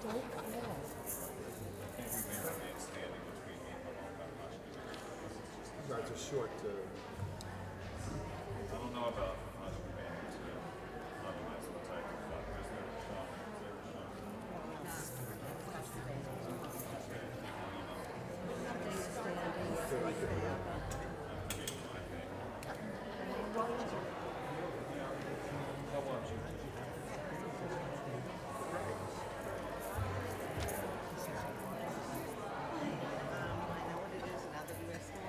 Rides are short. I don't know about much advantage to otherwise what type of fuck. There's no shot. Feel like How about you? I know what it is now that you asked me.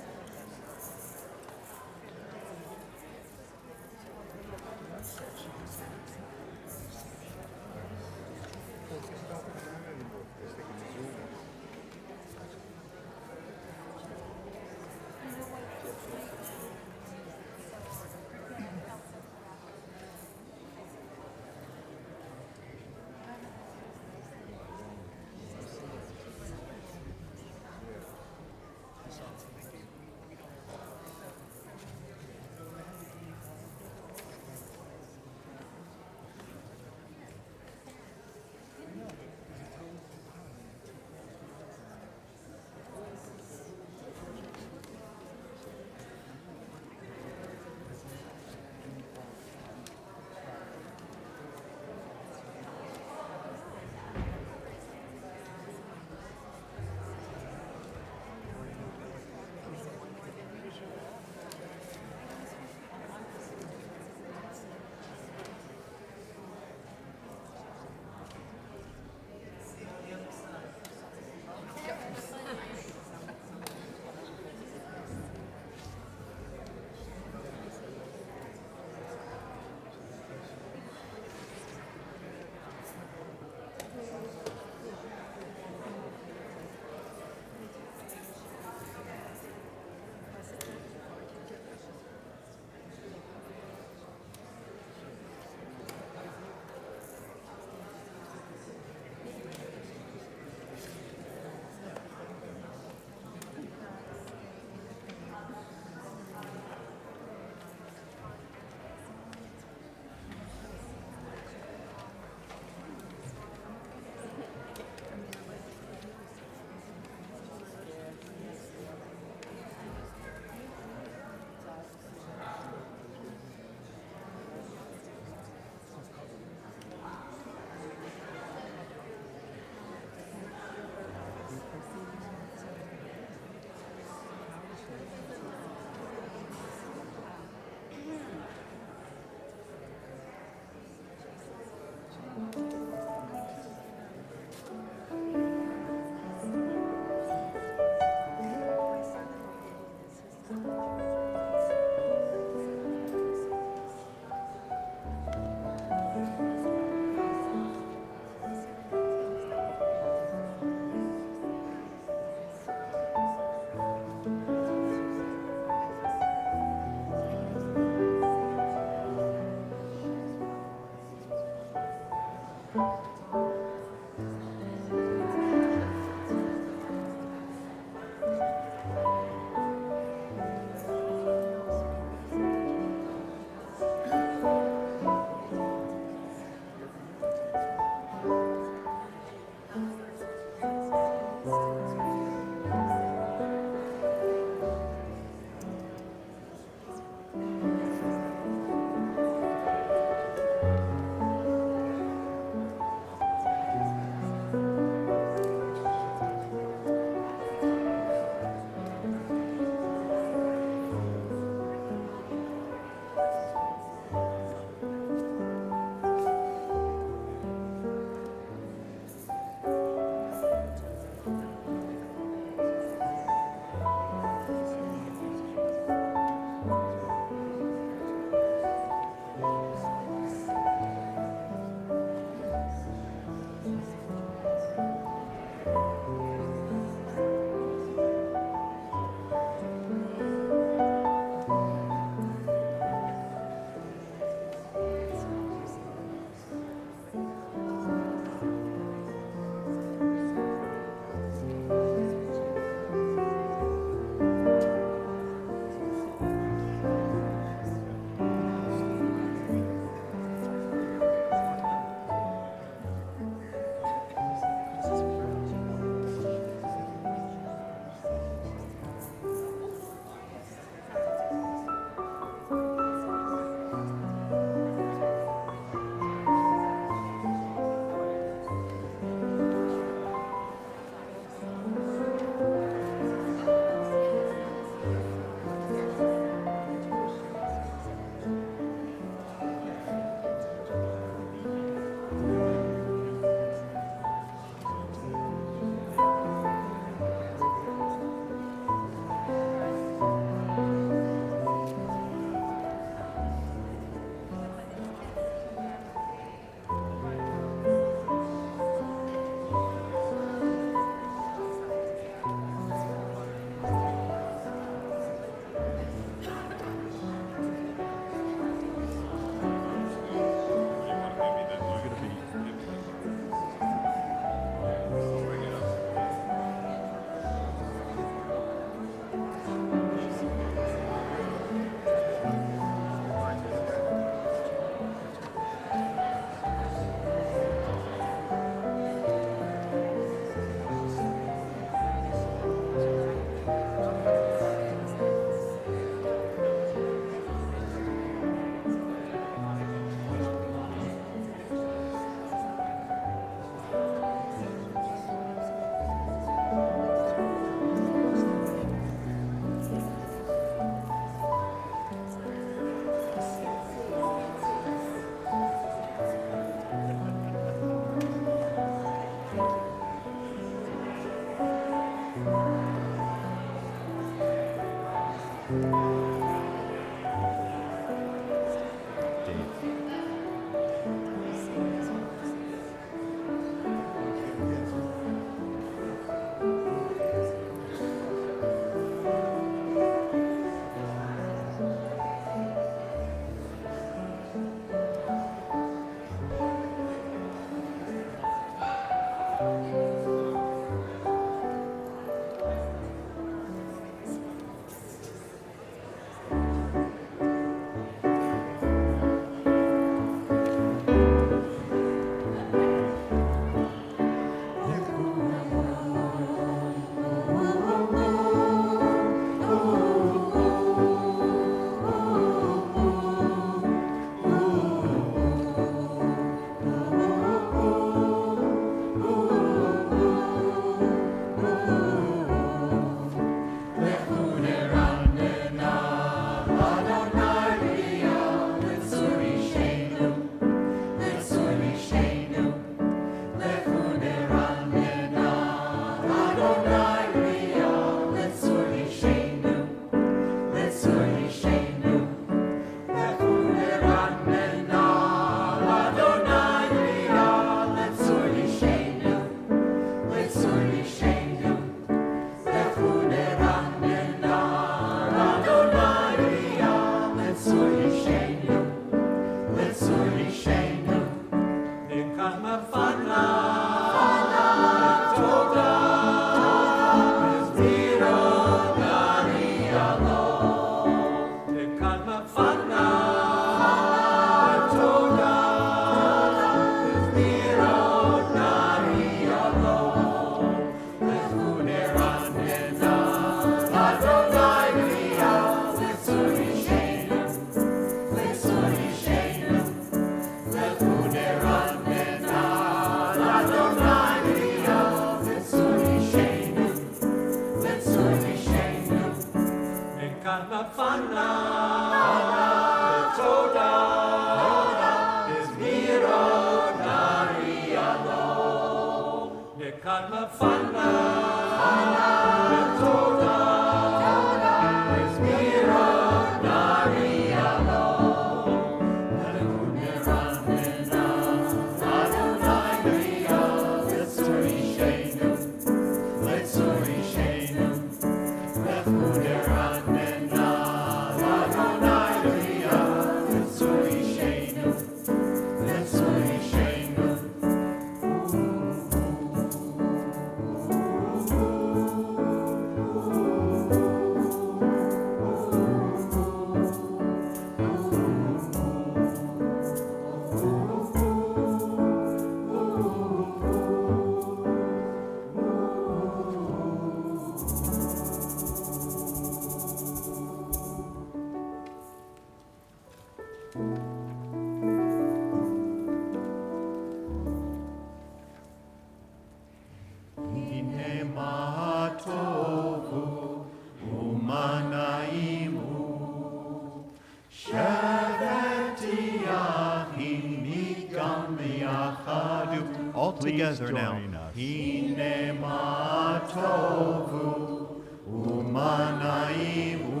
All together now. Hine ma tovu umanaimu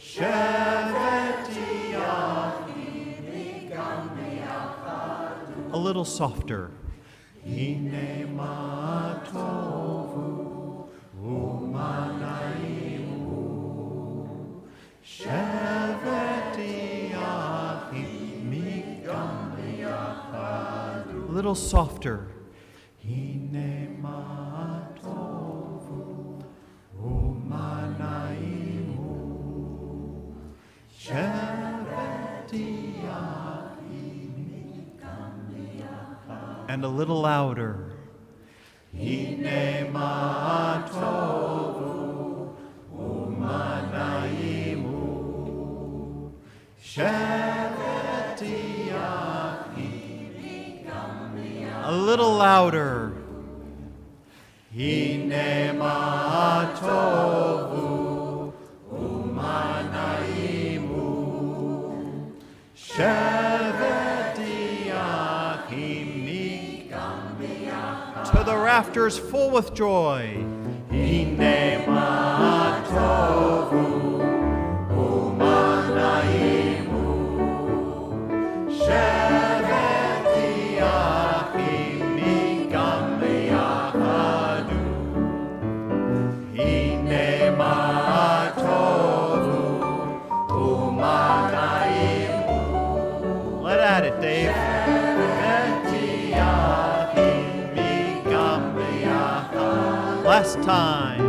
sheveti yachim a little softer. Hine ma tovu umanaimu sheveti yachim a little softer. Hine ma tovu umanaimu sheveti and a little louder. Hine ma tovu umanaimu sheveti a little louder. Hine ma tovu umanaimu sheveti to the rafters full with joy. Hine ma tovu umanaimu sheveti achim mikam yachadu hine ma tovu umanaimu. Let at it, Dave. Sheveti achim mikam yachadu. Last time.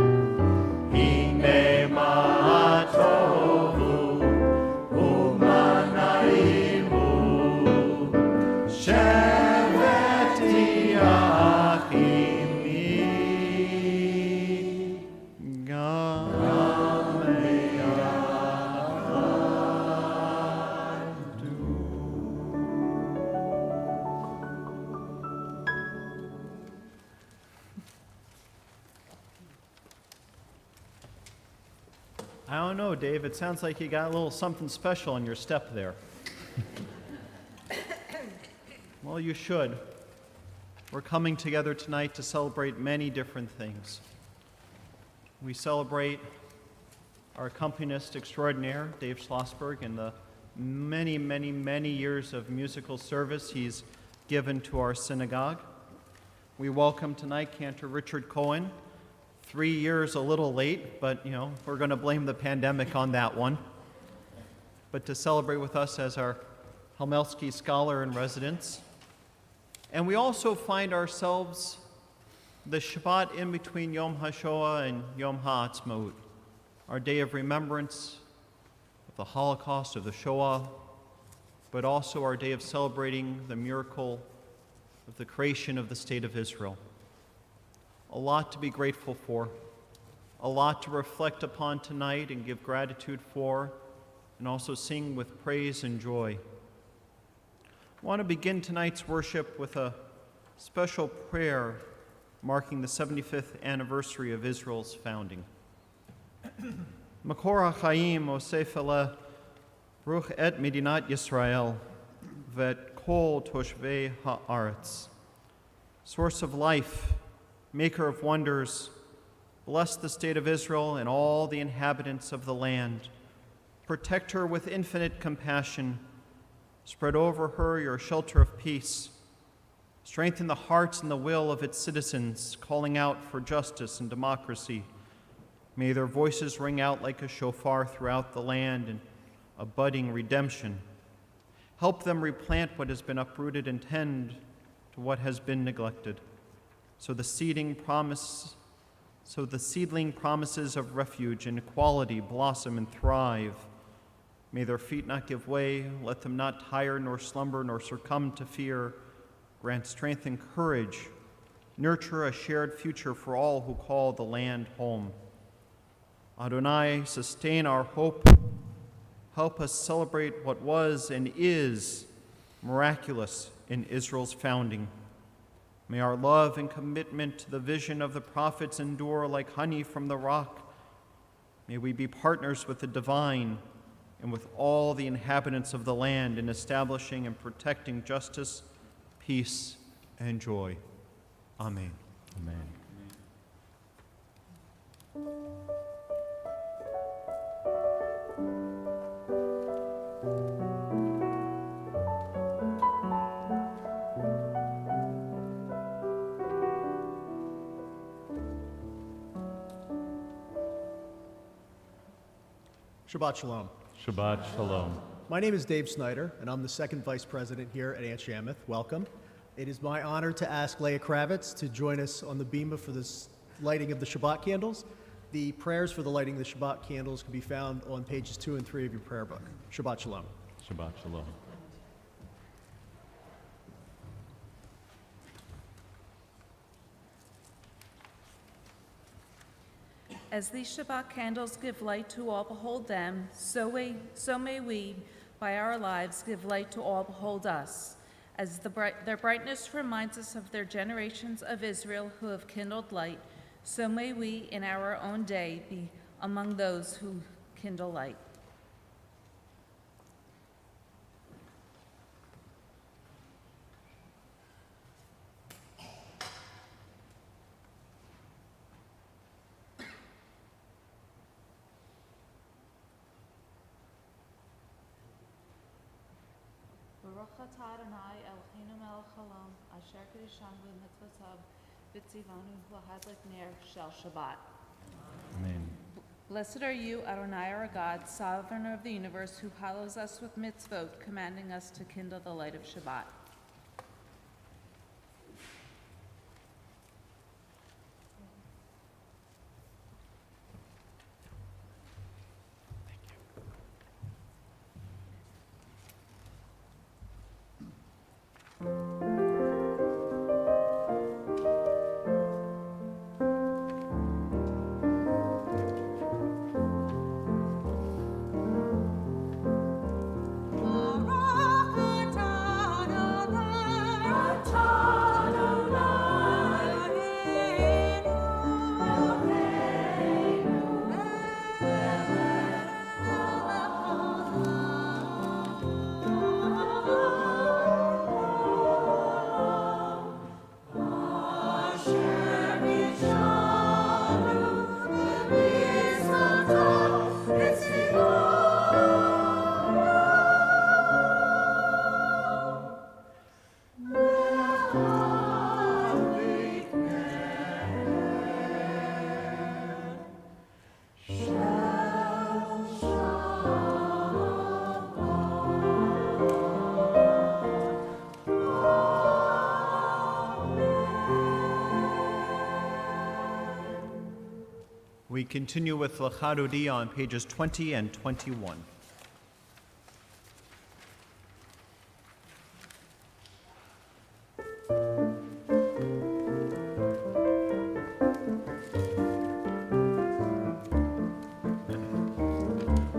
I don't know, Dave. It sounds like you got a little something special in your step there. Well, you should. We're coming together tonight to celebrate many different things. We celebrate our accompanist extraordinaire, Dave Schlossberg, and the many, many, many years of musical service he's given to our synagogue. We welcome tonight Cantor Richard Cohen. 3 years a little late, but we're going to blame the pandemic on that one. But to celebrate with us as our Helmelski Scholar in Residence. And we also find ourselves the Shabbat in between Yom HaShoah and Yom HaAtzmaut, our day of remembrance of the Holocaust, of the Shoah, but also our day of celebrating the miracle of the creation of the State of Israel. A lot to be grateful for, a lot to reflect upon tonight and give gratitude for, and also sing with praise and joy. I want to begin tonight's worship with a special prayer marking the 75th anniversary of Israel's founding. Makor HaChaim osef ele ruch et Medinat Yisrael vet kol toshvei haaretz. Source of life, Maker of wonders, bless the state of Israel and all the inhabitants of the land. Protect her with infinite compassion. Spread over her your shelter of peace. Strengthen the hearts and the will of its citizens, calling out for justice and democracy. May their voices ring out like a shofar throughout the land in a budding redemption. Help them replant what has been uprooted and tend to what has been neglected. So the seedling promises of refuge and equality blossom and thrive. May their feet not give way, let them not tire nor slumber nor succumb to fear. Grant strength and courage, nurture a shared future for all who call the land home. Adonai, sustain our hope. Help us celebrate what was and is miraculous in Israel's founding. May our love and commitment to the vision of the prophets endure like honey from the rock. May we be partners with the divine and with all the inhabitants of the land in establishing and protecting justice, peace, and joy. Amen. Amen. Shabbat Shalom. Shabbat Shalom. My name is Dave Snyder, and I'm the second vice president here at Aunt Shamuth. Welcome. It is my honor to ask Leah Kravitz to join us on the bima for this lighting of the Shabbat candles. The prayers for the lighting of the Shabbat candles can be found on pages 2 and 3 of your prayer book. Shabbat Shalom. Shabbat Shalom. As these Shabbat candles give light to all behold them, so may we, by our lives, give light to all behold us. As their brightness reminds us of their generations of Israel who have kindled light, so may we in our own day be among those who kindle light. Baruch atah Adonai Eloheinu melech haolam asher kiddushanu b'mitzvotav v'tzivanu lahadlik ner shel Shabbat. Amen. Blessed are you, Adonai our God, sovereign of the universe, who hallows us with mitzvot, commanding us to kindle the light of Shabbat. We continue with Lachadodi on pages 20 and 21.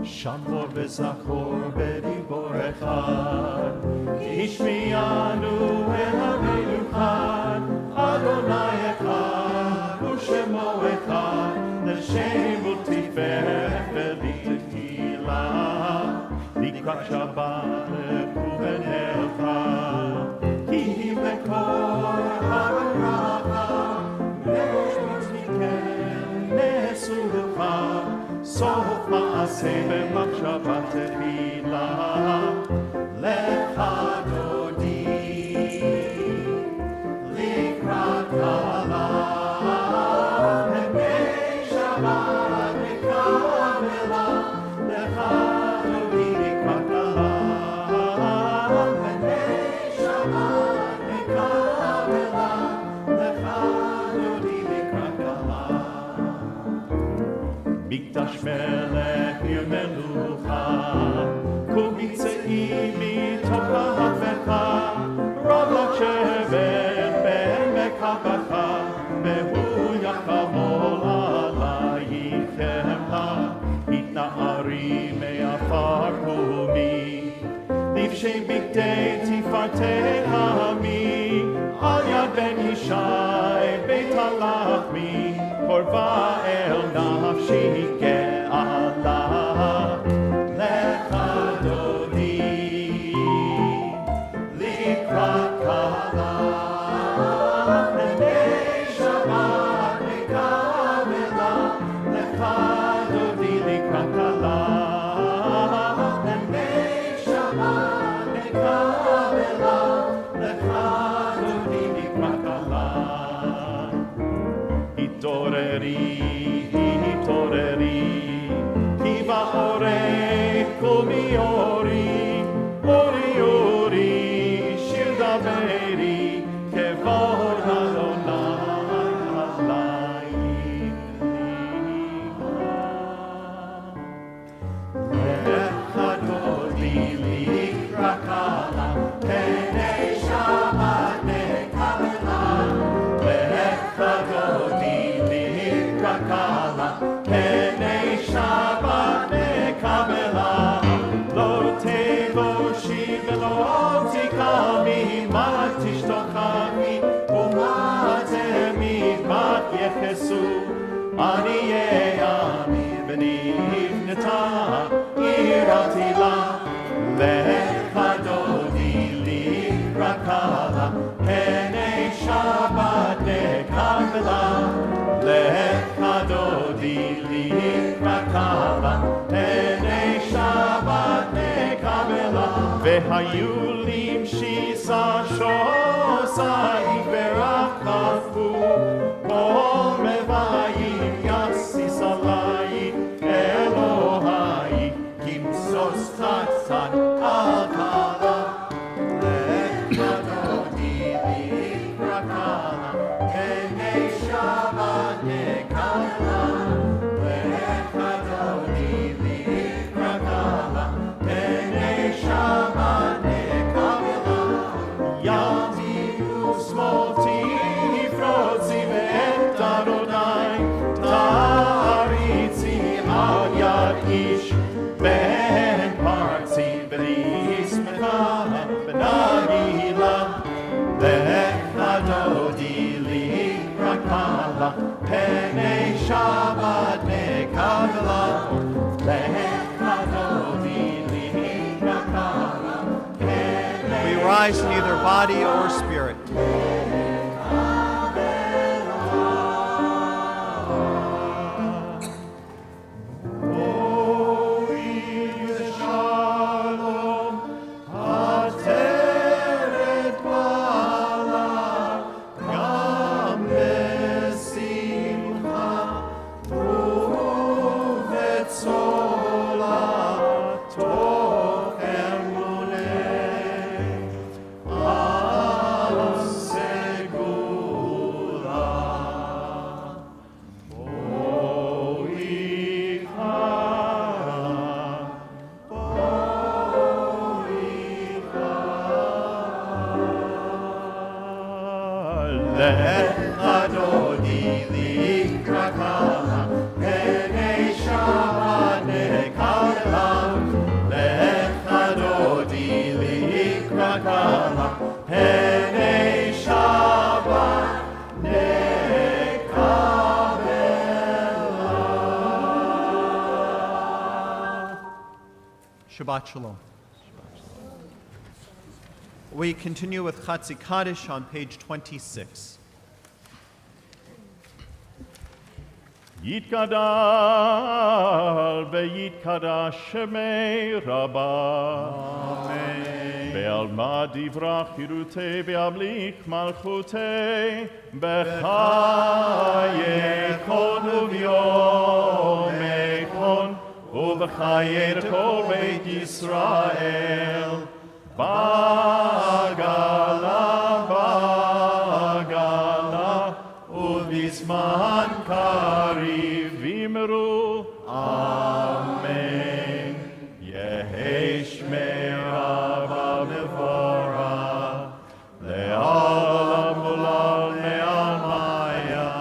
Shamor v'zachor b'dibor echad, Ishmianu el Rabbeinu chad, Adonai echad, u'shemo echad, L'shem u'tiferet v'litehila, Likrat Shabbat u'v'nelcha, Ki mekor ha'bracha, Me'osh mitzviten ne'esurucha, Sof ma'aseh b'machshavat tefila, Lecha dodi, Likrat kala, Pnei Shabbat mekabela, Lecha dodi likrat kala, Pnei Shabbat mekabela, Lecha dodi likrat kala. Mikdash melech ir melucha, kumitzei mitocha hafecha, Rav l'shevet be'mekabecha, vehu yachamol alayichem, itna'ari me'afar kumi, livshei bigdei tifartei hami, al yad ben Yishai beit halachmi, korva el nafshi ge'ala, lecha dodi, likrat kala, pnei Shabbat mekabela, lecha dodi likrat kala, pnei Shabbat mekabela, lecha dodi likrat kala. Hitoreri, ki ba'orei komi ori, shir daveri, kevod Adonai alayim lecha dodi likrat kala, pnei Shabbat mekabela, lecha dodi likrat kala, pnei Shabbat mekabela, lo tevoshi v'lo tikami, ma tishtochami, u'ma temidbat yechesu, aniyei ami v'nivneta irati la, lecha dodi likrat kala, pnei Shabbat mekabela, lecha dodi likrat kala, pnei Shabbat mekabela, והיו למשיסה שוסה יברך כפו כל מביים יסיס עלי אלוהי כמסוס חצן על כלה לך דודי לקרא כלה כני שבת נקלה לך דודי לקרא כלה כני שבת נקלה ימי ושמאלתי נפרוצי ואת אדוני תריצי על יד איש בן פרצי ונשמחה ונגילה לך דודי לקרא כלה פני שבת נקלה לך דודי לקרא כלה We rise in either body or spirit. Shabbat Shalom. We continue with Chatzi Kaddish on page 26. יתגדל ויתקדש שמי רבה. Amen. בעלמא דברה חירותי וימליך מלכותי בחיי כל וביומי כל ובחיי כל בית ישראל בגלה בגלה ובזמן קריב אמרו אמן. יהי שמי רבה מבורך לעולם עולם מעל מיה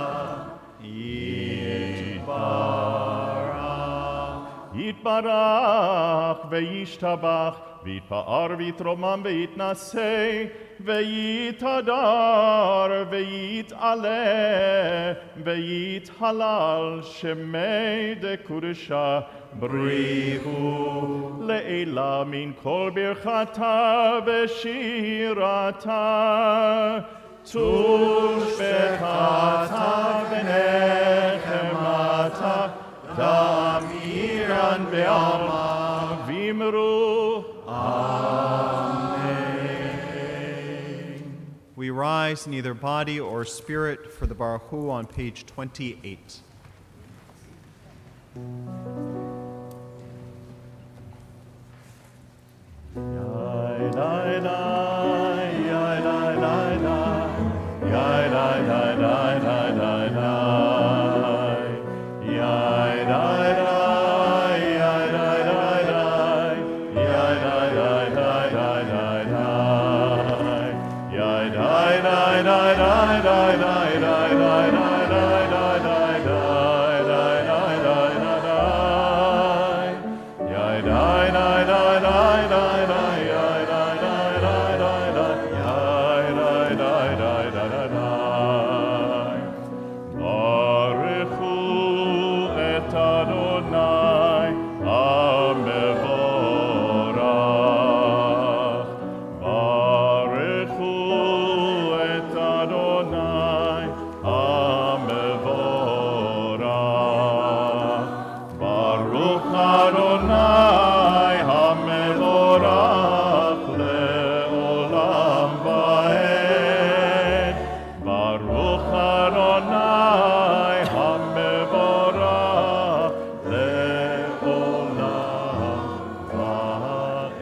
יתברך וישתבח ויתפאר ויתרומם ויתנשא ויתהדר ויתעלה ויתהלל שמי דקודשה בריחו לעילה מן כל ברכתה ושירתה תושבחתה ונחמתה דמירן בעלמא ואמרו We rise in either body or spirit for the Baruch Hu on page 28. Amen. Adonai HaMevorach Le'olam Va'ed.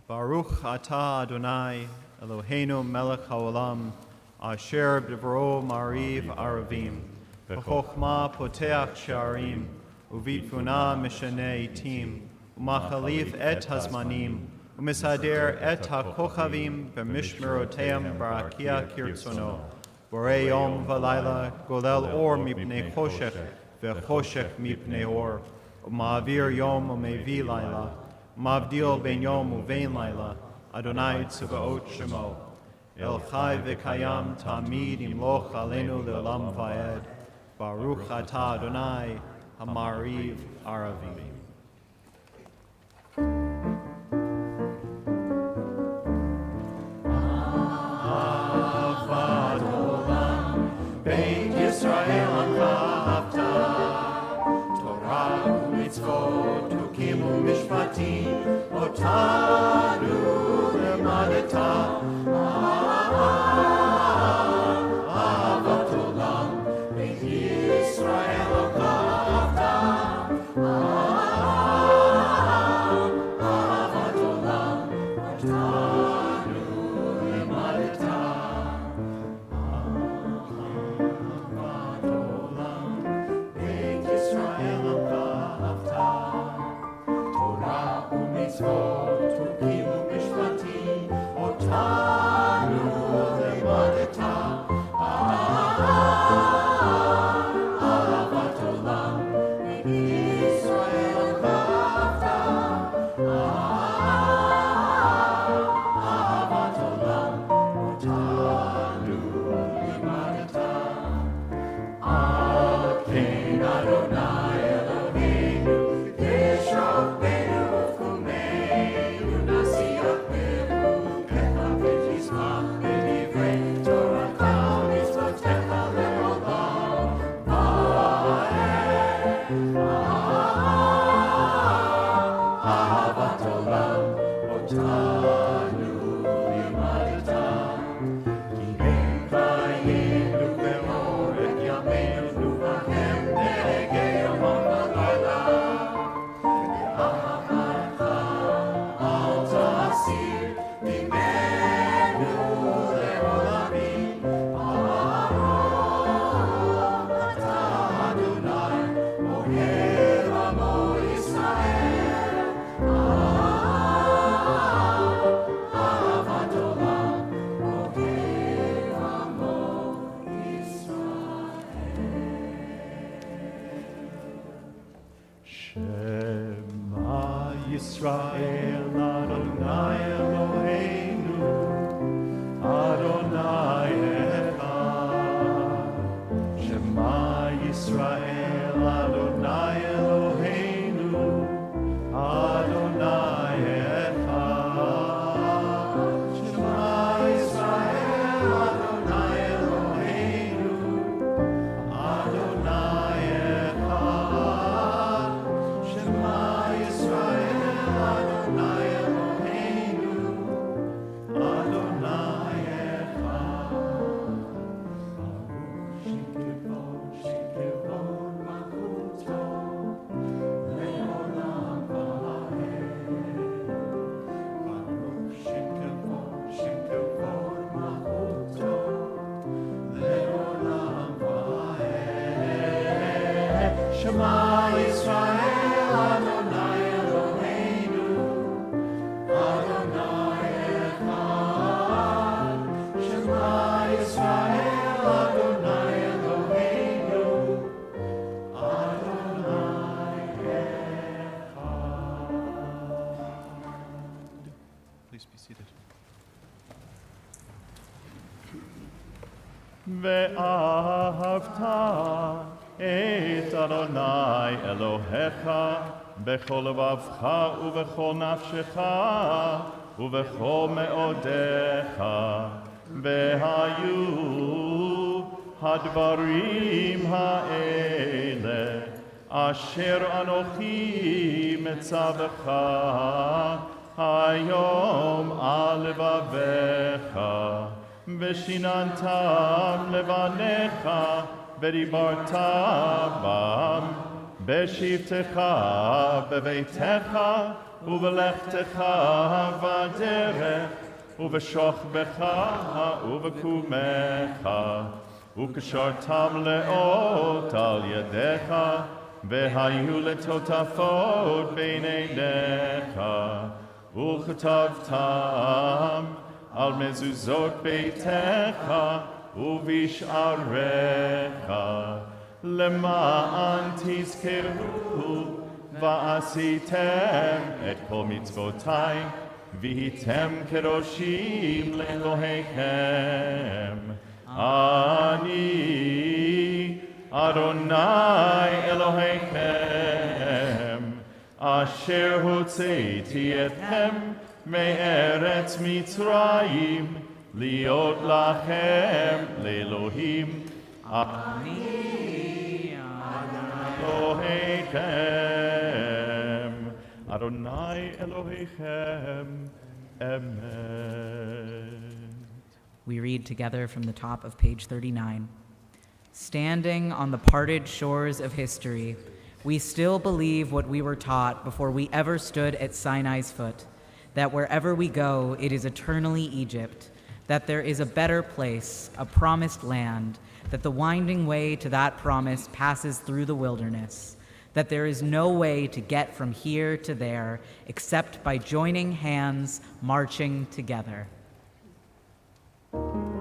Baruch atah Adonai Eloheinu melech haolam asher b'dvaro mariv aravim b'chokhmah poteach she'arim u'bitvuna mishaneh itim u'machalif et hazmanim u'misader et ha'kochavim b'mishmeroteim barakia kirtzono borei yom v'layla golel or mipnei choshech v'choshech mipnei or u'ma'avir yom u'mevi layla Mavdil ben yom uvein laila, Adonai tzvaot shemo. El chai v'kayam tamid imloch aleinu le'olam va'ed. Baruch atah Adonai hamariv aravim. Avad olam, Beit Yisrael anvavta. Torah u'mitzvot ukimu mishpatim otanu lemadeta. Avat olam Beit Yisrael anvavta. Avat olam otanu lemadeta. Avat olam Beit Yisrael anvavta. Torah u'mitzvot ukimu mishpatim otanu lemadeta. Avat olam Beit Yisrael anvavta. Avat olam otanu lemadeta. Akein Adonai Eloheinu Yeshov Benu Ufkumeinu Nasiach Berukecha V'tizmach B'divrei Toracha Mitzvotecha Le'olam Va'ed. Ahavat olam otanu limadeta. Ki ein vayenu be'or et yameinu v'hem negei yomam v'layla. Ve'ahavatcha al ta'asir mimenu le'olamim. Baruch atah Adonai Ohev Amo Yisrael. Ahavat olam Ohev Amo Shema Yisrael Adonai Eloheinu Adonai Echad. Shema Yisrael Adonai Eloheinu Adonai Echad. Shema Yisrael Adonai Eloheinu Adonai Echad. Shema Yisrael Adonai Eloheinu Adonai Echad. Baruch Shekevon Malchuto Le'olam Va'ed. Baruch Shekevon Malchuto Le'olam Va'ed. Shema Yisrael Adonai Eloheinu Adonai Echad. Shema Yisrael Adonai Eloheinu Adonai Echad. Please be seated. ואהבת את אדוני אלוהיך בכל לבבך ובכל נפשך ובכל מאודיך. והיו הדברים האלה אשר אנוכי מצווך היום על לבבך ושיננתם לבניך ודיברת בם בשבתך בביתך ובלכתך בדרך ובשוכבך ובקומך וקשרתם לאות על ידיך והיו לטוטפות בין עיניך וכתבתם על מזוזות ביתך ובשעריך למען תזכרו ועשיתם את כל מצוותיי והייתם קדושים לאלוהיכם. אני אדוני אלוהיכם אשר הוצאתי אתכם מארץ מצרים להיות לכם לאלוהים. אני אלוהיכם, אדוני אלוהיכם, אמן. We read together from the top of page 39. Standing on the parted shores of history, we still believe what we were taught before we ever stood at Sinai's foot, that wherever we go, it is eternally Egypt, that there is a better place, a promised land, that the winding way to that promise passes through the wilderness, that there is no way to get from here to there except by joining hands, marching together. Oh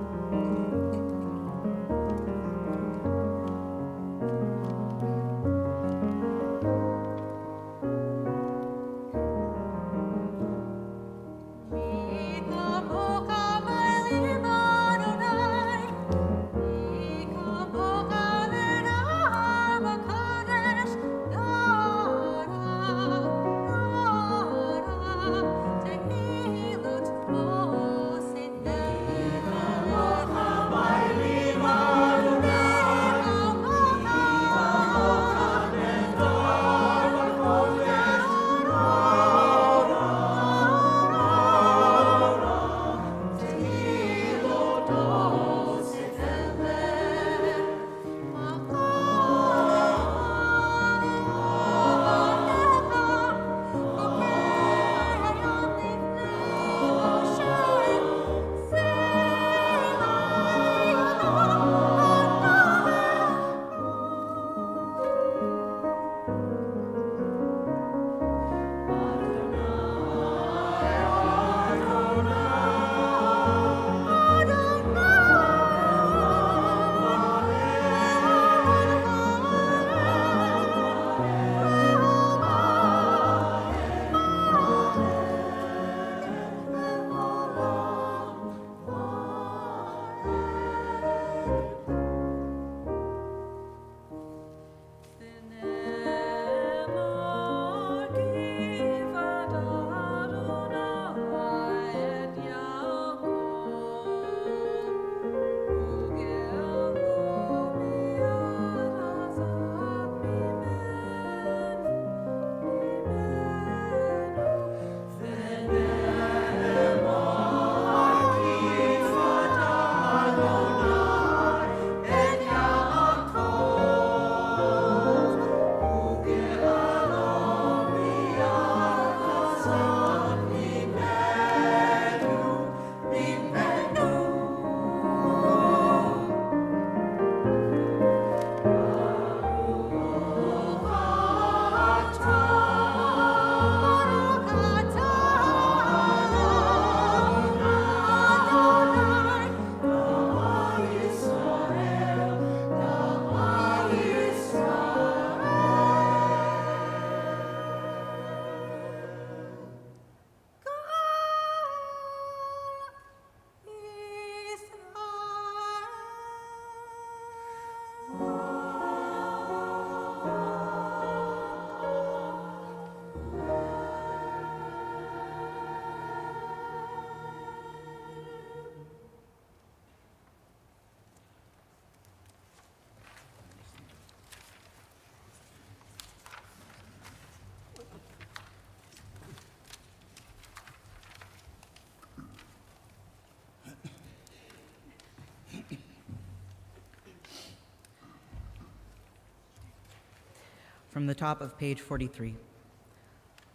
from the top of page 43.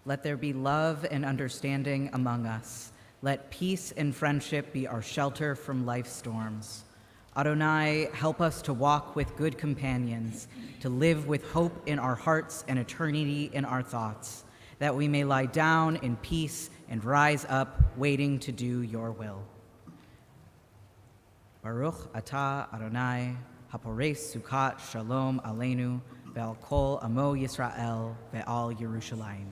Let there be love and understanding among us. Let peace and friendship be our shelter from life's storms. Adonai, help us to walk with good companions, to live with hope in our hearts and eternity in our thoughts, that we may lie down in peace and rise up, waiting to do your will. Baruch atah Adonai, hapores sukat shalom aleinu, ve'al kol amo Yisrael, ve'al Yerushalayim.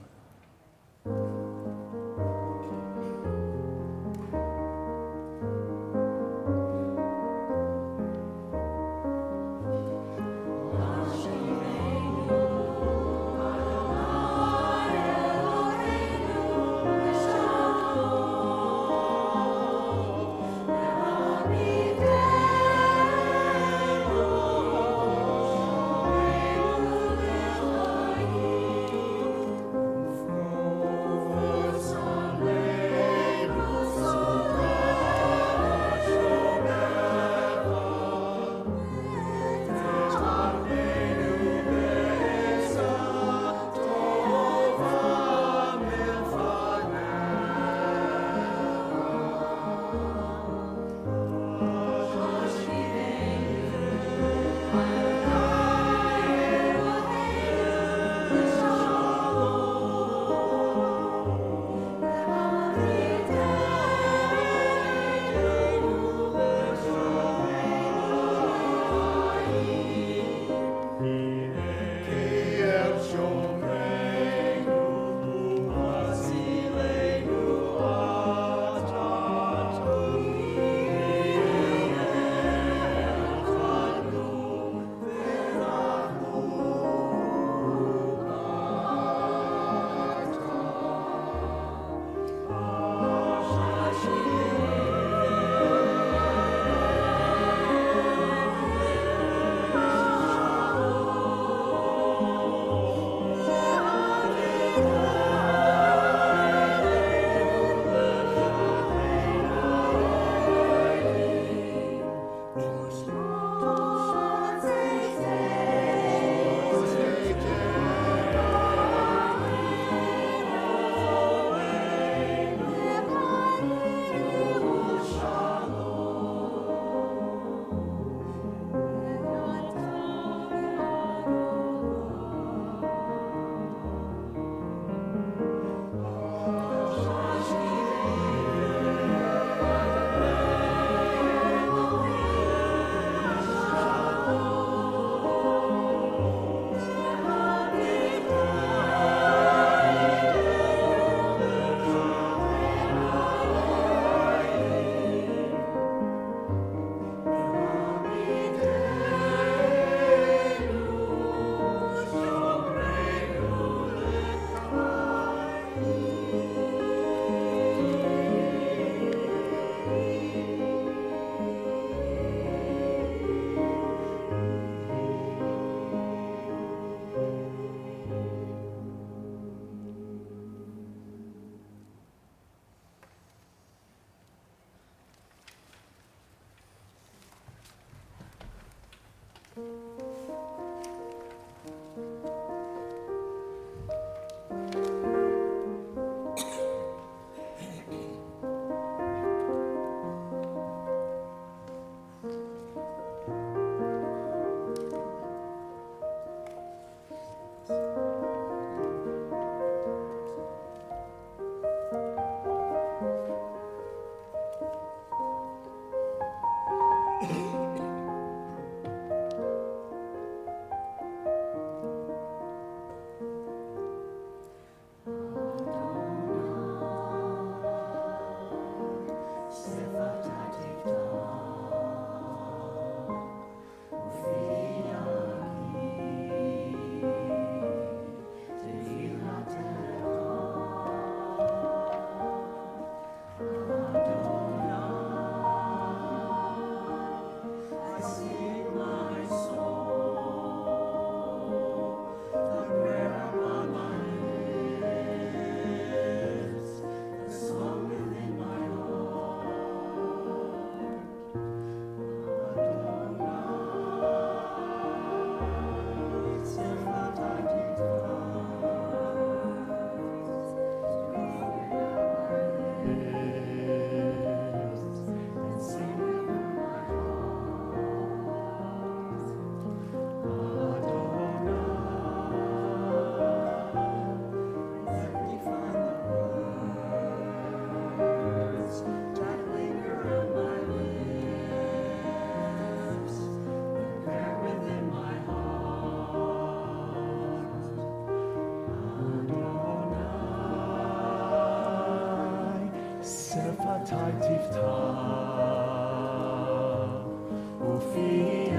גופי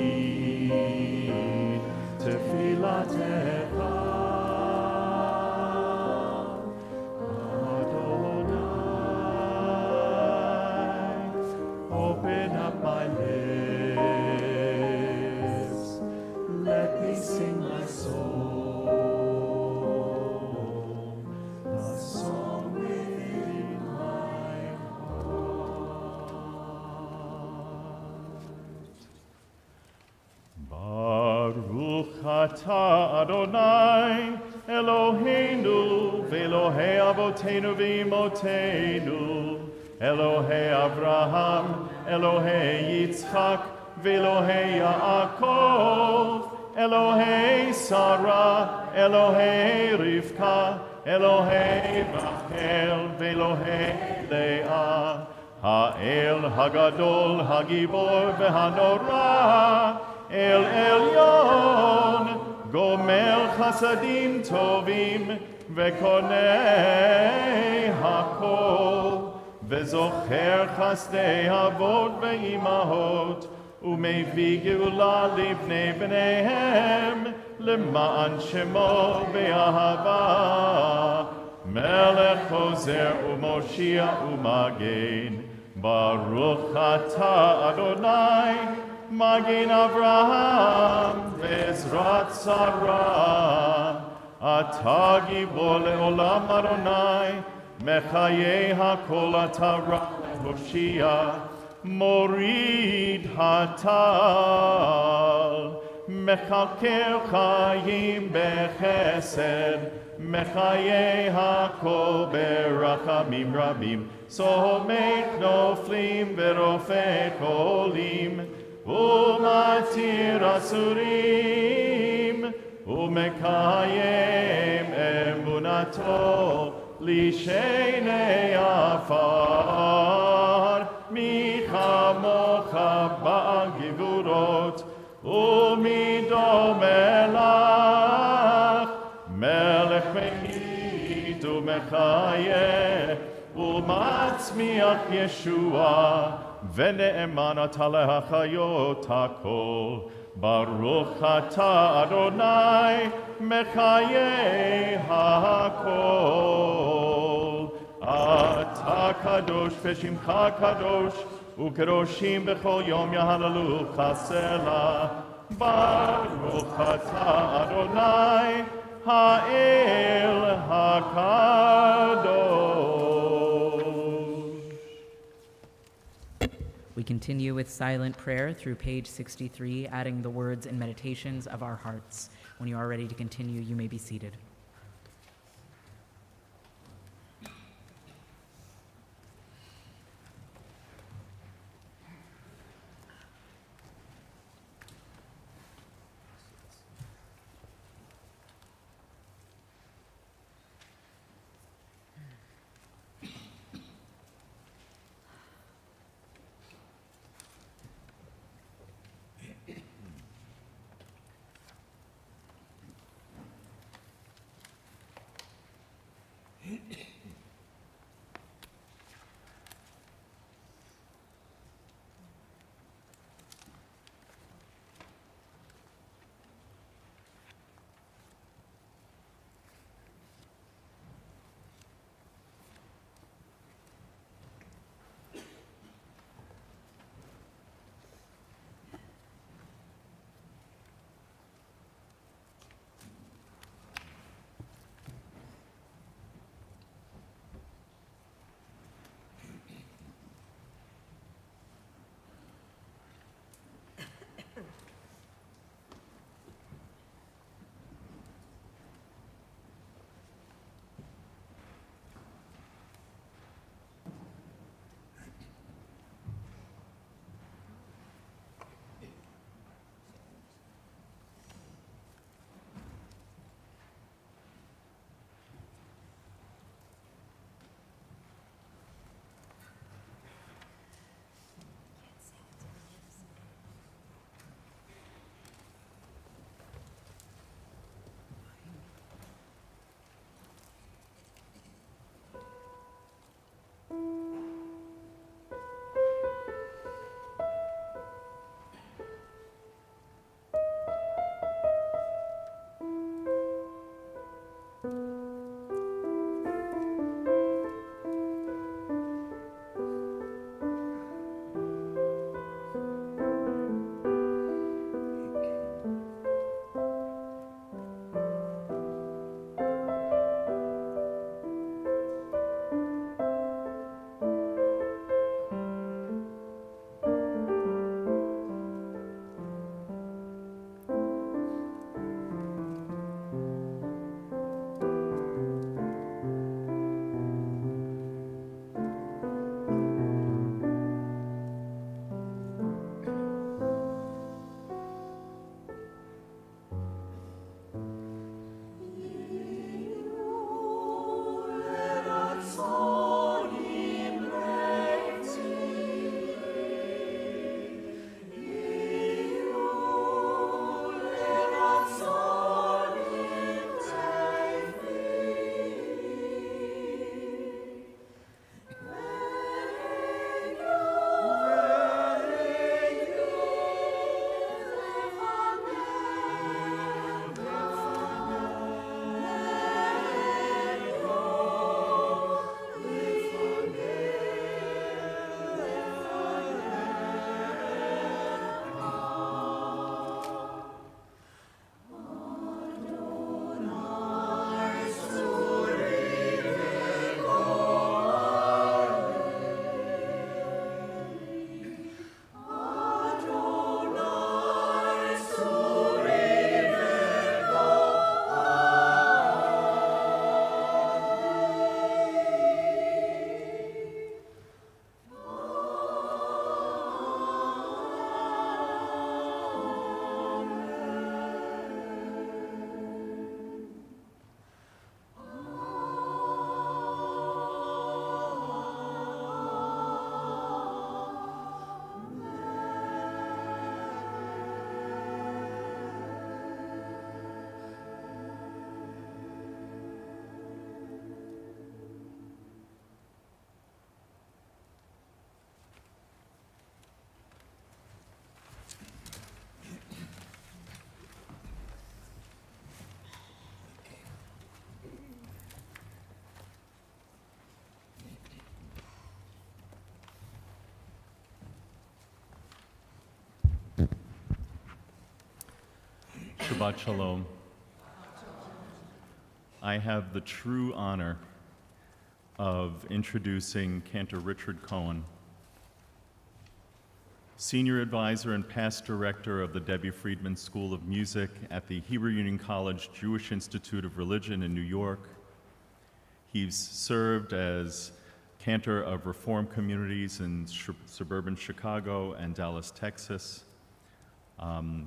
יגיד תפילתך. Open up my lips, let me sing my soul, a song within my heart. Baruch atah Adonai, Eloheinu, v'Elohei Avotenu v'Imotenu, Elohei Avraham, Elohei Yitzchak, v'Elohei Yaakov, Elohei Sarah, Elohei Rivka, Elohei Rachel, v'Elohei Leah, Ha'el Hagadol, Hagibor v'Hanora, El Elyon, Gomel Chasadim Tovim, v'Konei Hakol, וזוכר חסדי אבות ואימהות, ומביא גאולה לבני בניהם, למען שמו באהבה. מלך חוזר ומושיע ומגן, ברוך אתה אדוני, מגן אברהם ועזרת שרה. אתה גיבור לעולם אדוני, מחיי הכל אתה רק להושיע, מוריד הטל, מכלכל חיים בחסד, מחיי הכל ברחמים רבים, סומך נופלים ורופא חולים, ומתיר אסורים, ומקיים אמונתו, לשני עפר, מי כמוך בגבורות, ומי דומה לך, מלך ממית ומחיה, ומצמיח ישוע, ונאמן אתה להחיות הכל. ברוך אתה אדוני, מחיי הכל. אתה קדוש ושמך קדוש, וקדושים בכל יום יהללוך סלה. ברוך אתה אדוני, האל הקדוש. We continue with silent prayer through page 63, adding the words and meditations of our hearts. When you are ready to continue, you may be seated. Shabbat Shalom. I have the true honor of introducing Cantor Richard Cohen, Senior Advisor and Past Director of the Debbie Friedman School of Music at the Hebrew Union College Jewish Institute of Religion in New York. He's served as Cantor of Reform Communities in suburban Chicago and Dallas, Texas.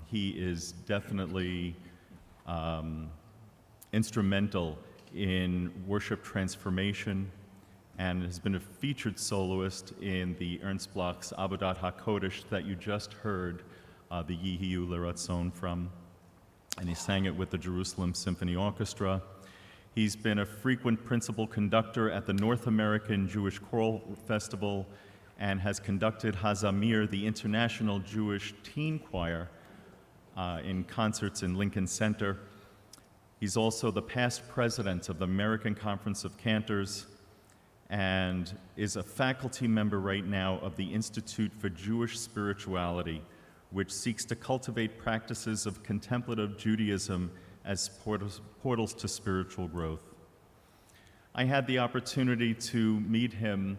He is definitely instrumental in worship transformation and has been a featured soloist in the Ernst Bloch's Avodat HaKodesh that you just heard the Yihiyu L'Ratzon from, and he sang it with the Jerusalem Symphony Orchestra. He's been a frequent principal conductor at the North American Jewish Choral Festival and has conducted Hazamir, the International Jewish Teen Choir, in concerts in Lincoln Center. He's also the past president of the American Conference of Cantors and is a faculty member right now of the Institute for Jewish Spirituality, which seeks to cultivate practices of contemplative Judaism as portals to spiritual growth. I had the opportunity to meet him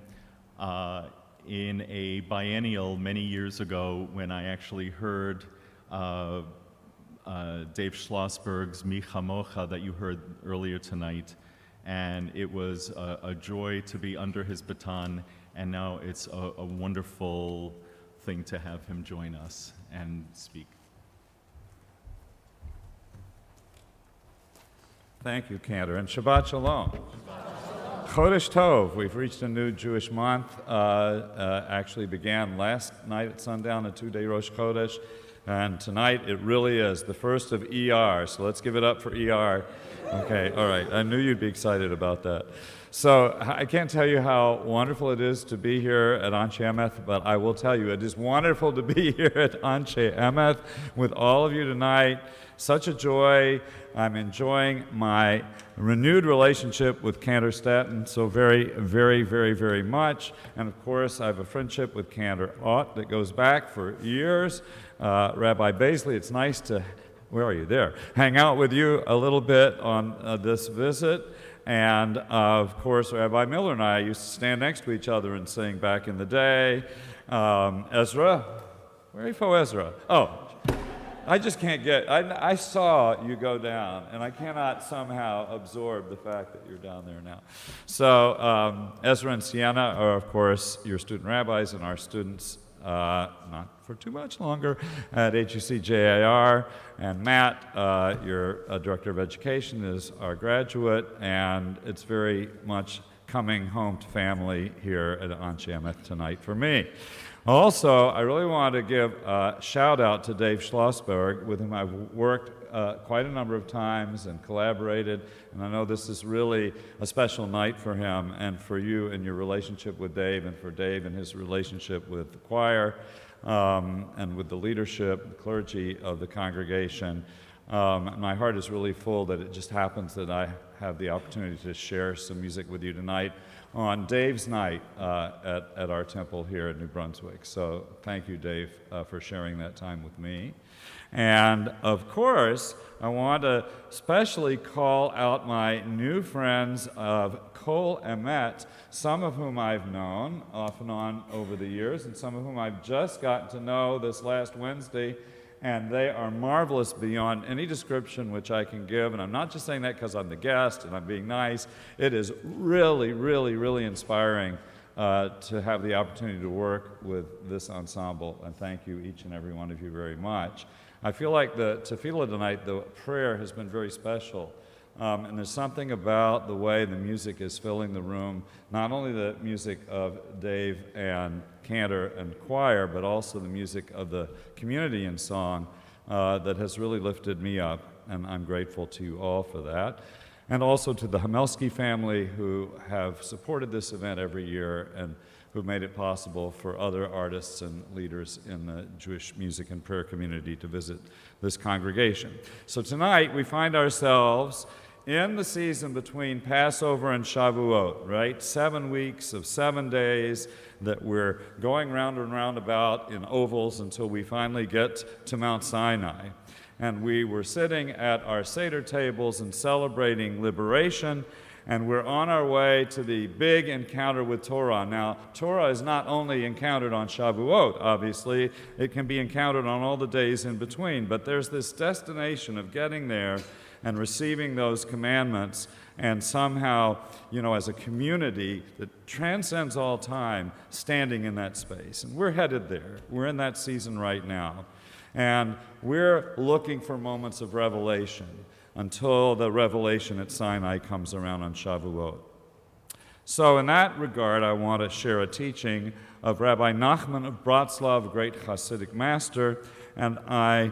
in a biennial many years ago when I actually heard Dave Schlossberg's Mi Chamocha that you heard earlier tonight. And it was a joy to be under his baton, and now it's a wonderful thing to have him join us and speak. Thank you, Cantor, and Shabbat Shalom. Chodesh Tov, we've reached a new Jewish month. Actually began last night at sundown, a two-day Rosh Chodesh, and tonight it really is the first of ER, so let's give it up for ER. Okay, all right, I knew you'd be excited about that. So I can't tell you how wonderful it is to be here at Anshe Emeth, but I will tell you it is wonderful to be here at Anshe Emeth with all of you tonight. Such a joy. I'm enjoying my renewed relationship with Cantor Staton so very, very, very, very much. And of course, I have a friendship with Cantor Ott that goes back for years. Rabbi Baisley, it's nice to, where are you? There. Hang out with you a little bit on this visit. And of course, Rabbi Miller and I used to stand next to each other and sing back in the day. Ezra, where are you for Ezra? Oh, I just can't get, I saw you go down, and I cannot somehow absorb the fact that you're down there now. So Ezra and Sienna are, of course, your student rabbis and our students, not for too much longer, at HUC JIR. And Matt, your director of education, is our graduate, and it's very much coming home to family here at Anshe Emeth tonight for me. Also, I really want to give a shout out to Dave Schlossberg, with whom I've worked quite a number of times and collaborated, and I know this is really a special night for him and for you and your relationship with Dave, and for Dave and his relationship with the choir and with the leadership, the clergy of the congregation. My heart is really full that it just happens that I have the opportunity to share some music with you tonight on Dave's night at our temple here at New Brunswick. So thank you, Dave, for sharing that time with me. And of course, I want to especially call out my new friends of Kol Emet, some of whom I've known off and on over the years, and some of whom I've just gotten to know this last Wednesday. And they are marvelous beyond any description which I can give. And I'm not just saying that because I'm the guest and I'm being nice. It is really, really, really inspiring to have the opportunity to work with this ensemble. And thank you, each and every one of you, very much. I feel like the tefillah tonight, the prayer, has been very special. And there's something about the way the music is filling the room, not only the music of Dave and Cantor and choir, but also the music of the community in song that has really lifted me up, and I'm grateful to you all for that. And also to the Hamelski family, who have supported this event every year and who've made it possible for other artists and leaders in the Jewish music and prayer community to visit this congregation. So tonight we find ourselves in the season between Passover and Shavuot, right? 7 weeks of 7 days that we're going round and round about in ovals until we finally get to Mount Sinai. And we were sitting at our Seder tables and celebrating liberation, and we're on our way to the big encounter with Torah. Now, Torah is not only encountered on Shavuot, obviously, it can be encountered on all the days in between, but there's this destination of getting there and receiving those commandments, and somehow, as a community that transcends all time, standing in that space. And we're headed there. We're in that season right now. And we're looking for moments of revelation until the revelation at Sinai comes around on Shavuot. So in that regard, I want to share a teaching of Rabbi Nachman of Bratslav, a great Hasidic master, and I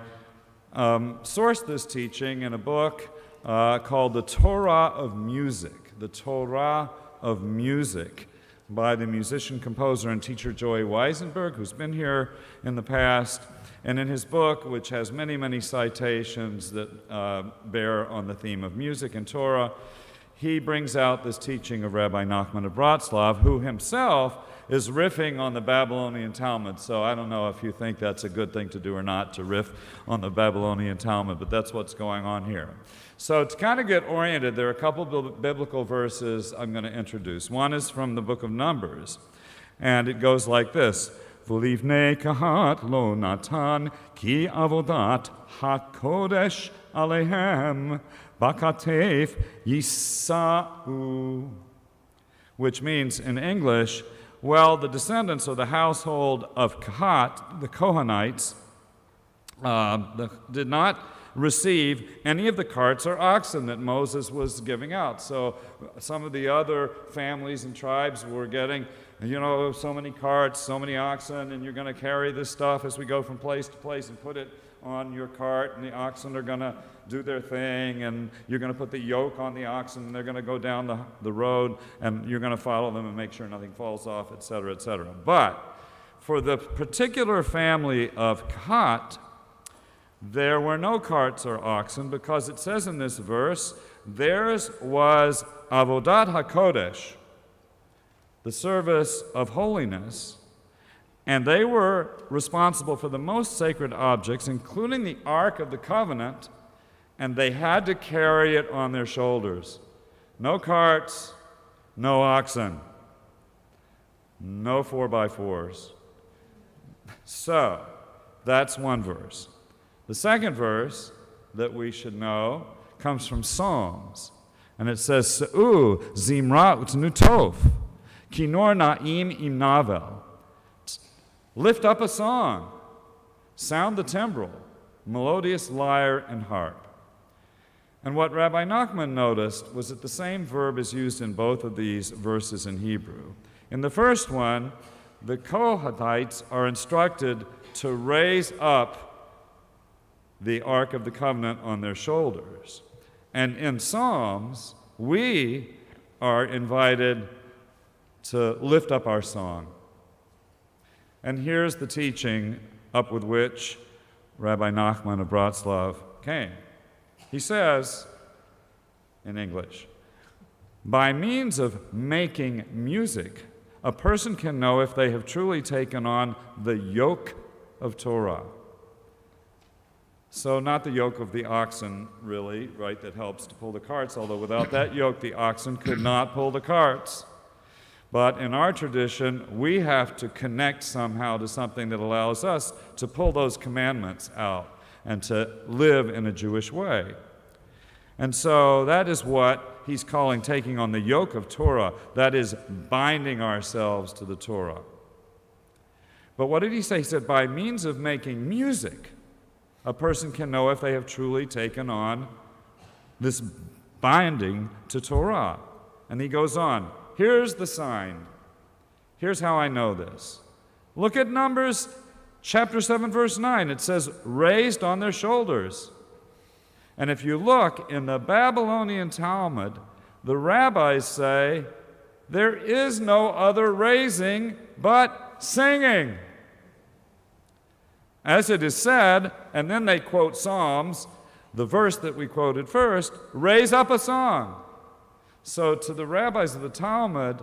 sourced this teaching in a book called The Torah of Music, The Torah of Music, by the musician, composer, and teacher Joey Weisenberg, who's been here in the past. And in his book, which has many, many citations that bear on the theme of music and Torah, he brings out this teaching of Rabbi Nachman of Bratslav, who himself is riffing on the Babylonian Talmud. So I don't know if you think that's a good thing to do or not, to riff on the Babylonian Talmud, but that's what's going on here. So to kind of get oriented, there are a couple biblical verses I'm going to introduce. One is from the book of Numbers, and it goes like this. V'livnei kahat lo natan ki avodat hakodesh alehem bakatef yisa'u, which means in English, well, the descendants of the household of Kahat, the Kohanites, did not receive any of the carts or oxen that Moses was giving out. So some of the other families and tribes were getting, so many carts, so many oxen, and you're going to carry this stuff as we go from place to place and put it on your cart, and the oxen are going to do their thing, and you're going to put the yoke on the oxen, and they're going to go down the road, and you're going to follow them and make sure nothing falls off, etc., etc. But for the particular family of Kahat, there were no carts or oxen, because it says in this verse, theirs was Avodat HaKodesh, the service of holiness, and they were responsible for the most sacred objects, including the Ark of the Covenant, and they had to carry it on their shoulders. No carts, no oxen, no 4x4s. So, that's one verse. The second verse that we should know comes from Psalms, and it says, Se'u zimra utnutov, kinor na'im im navel. Lift up a song, sound the timbrel, melodious lyre and harp. And what Rabbi Nachman noticed was that the same verb is used in both of these verses in Hebrew. In the first one, the Kohatites are instructed to raise up the Ark of the Covenant on their shoulders. And in Psalms, we are invited to lift up our song. And here's the teaching up with which Rabbi Nachman of Bratslav came. He says, in English, by means of making music, a person can know if they have truly taken on the yoke of Torah. So not the yoke of the oxen, really, right, that helps to pull the carts, although without that yoke, the oxen could not pull the carts. But in our tradition, we have to connect somehow to something that allows us to pull those commandments out and to live in a Jewish way. And so that is what he's calling taking on the yoke of Torah, that is binding ourselves to the Torah. But what did he say? He said, by means of making music, a person can know if they have truly taken on this binding to Torah. And he goes on, here's the sign. Here's how I know this. Look at Numbers chapter 7, verse 9. It says, raised on their shoulders. And if you look in the Babylonian Talmud, the rabbis say, there is no other raising but singing. As it is said, and then they quote Psalms, the verse that we quoted first, raise up a song. So to the rabbis of the Talmud,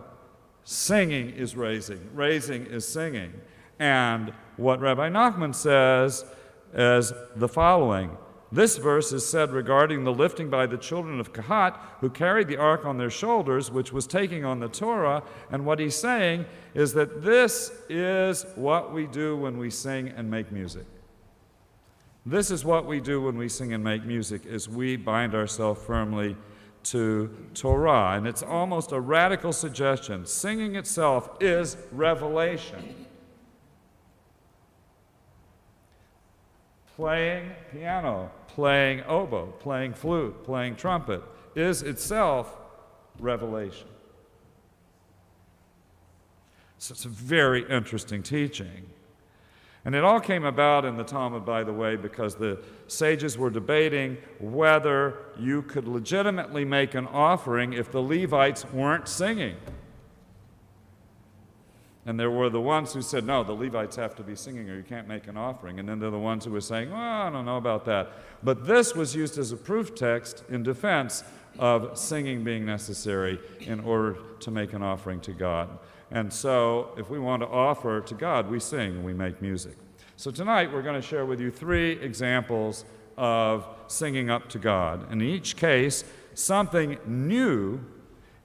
singing is raising is singing. And what Rabbi Nachman says is the following. This verse is said regarding the lifting by the children of Kahat, who carried the ark on their shoulders, which was taking on the Torah. And what he's saying is that this is what we do when we sing and make music. This is what we do when we sing and make music, is we bind ourselves firmly to Torah. And it's almost a radical suggestion. Singing itself is revelation. Playing piano, playing oboe, playing flute, playing trumpet is itself revelation. So it's a very interesting teaching. And it all came about in the Talmud, by the way, because the sages were debating whether you could legitimately make an offering if the Levites weren't singing. And there were the ones who said, no, the Levites have to be singing or you can't make an offering. And then there are the ones who were saying, well, I don't know about that. But this was used as a proof text in defense of singing being necessary in order to make an offering to God. And so if we want to offer to God, we sing, we make music. So tonight we're going to share with you 3 examples of singing up to God. In each case, something new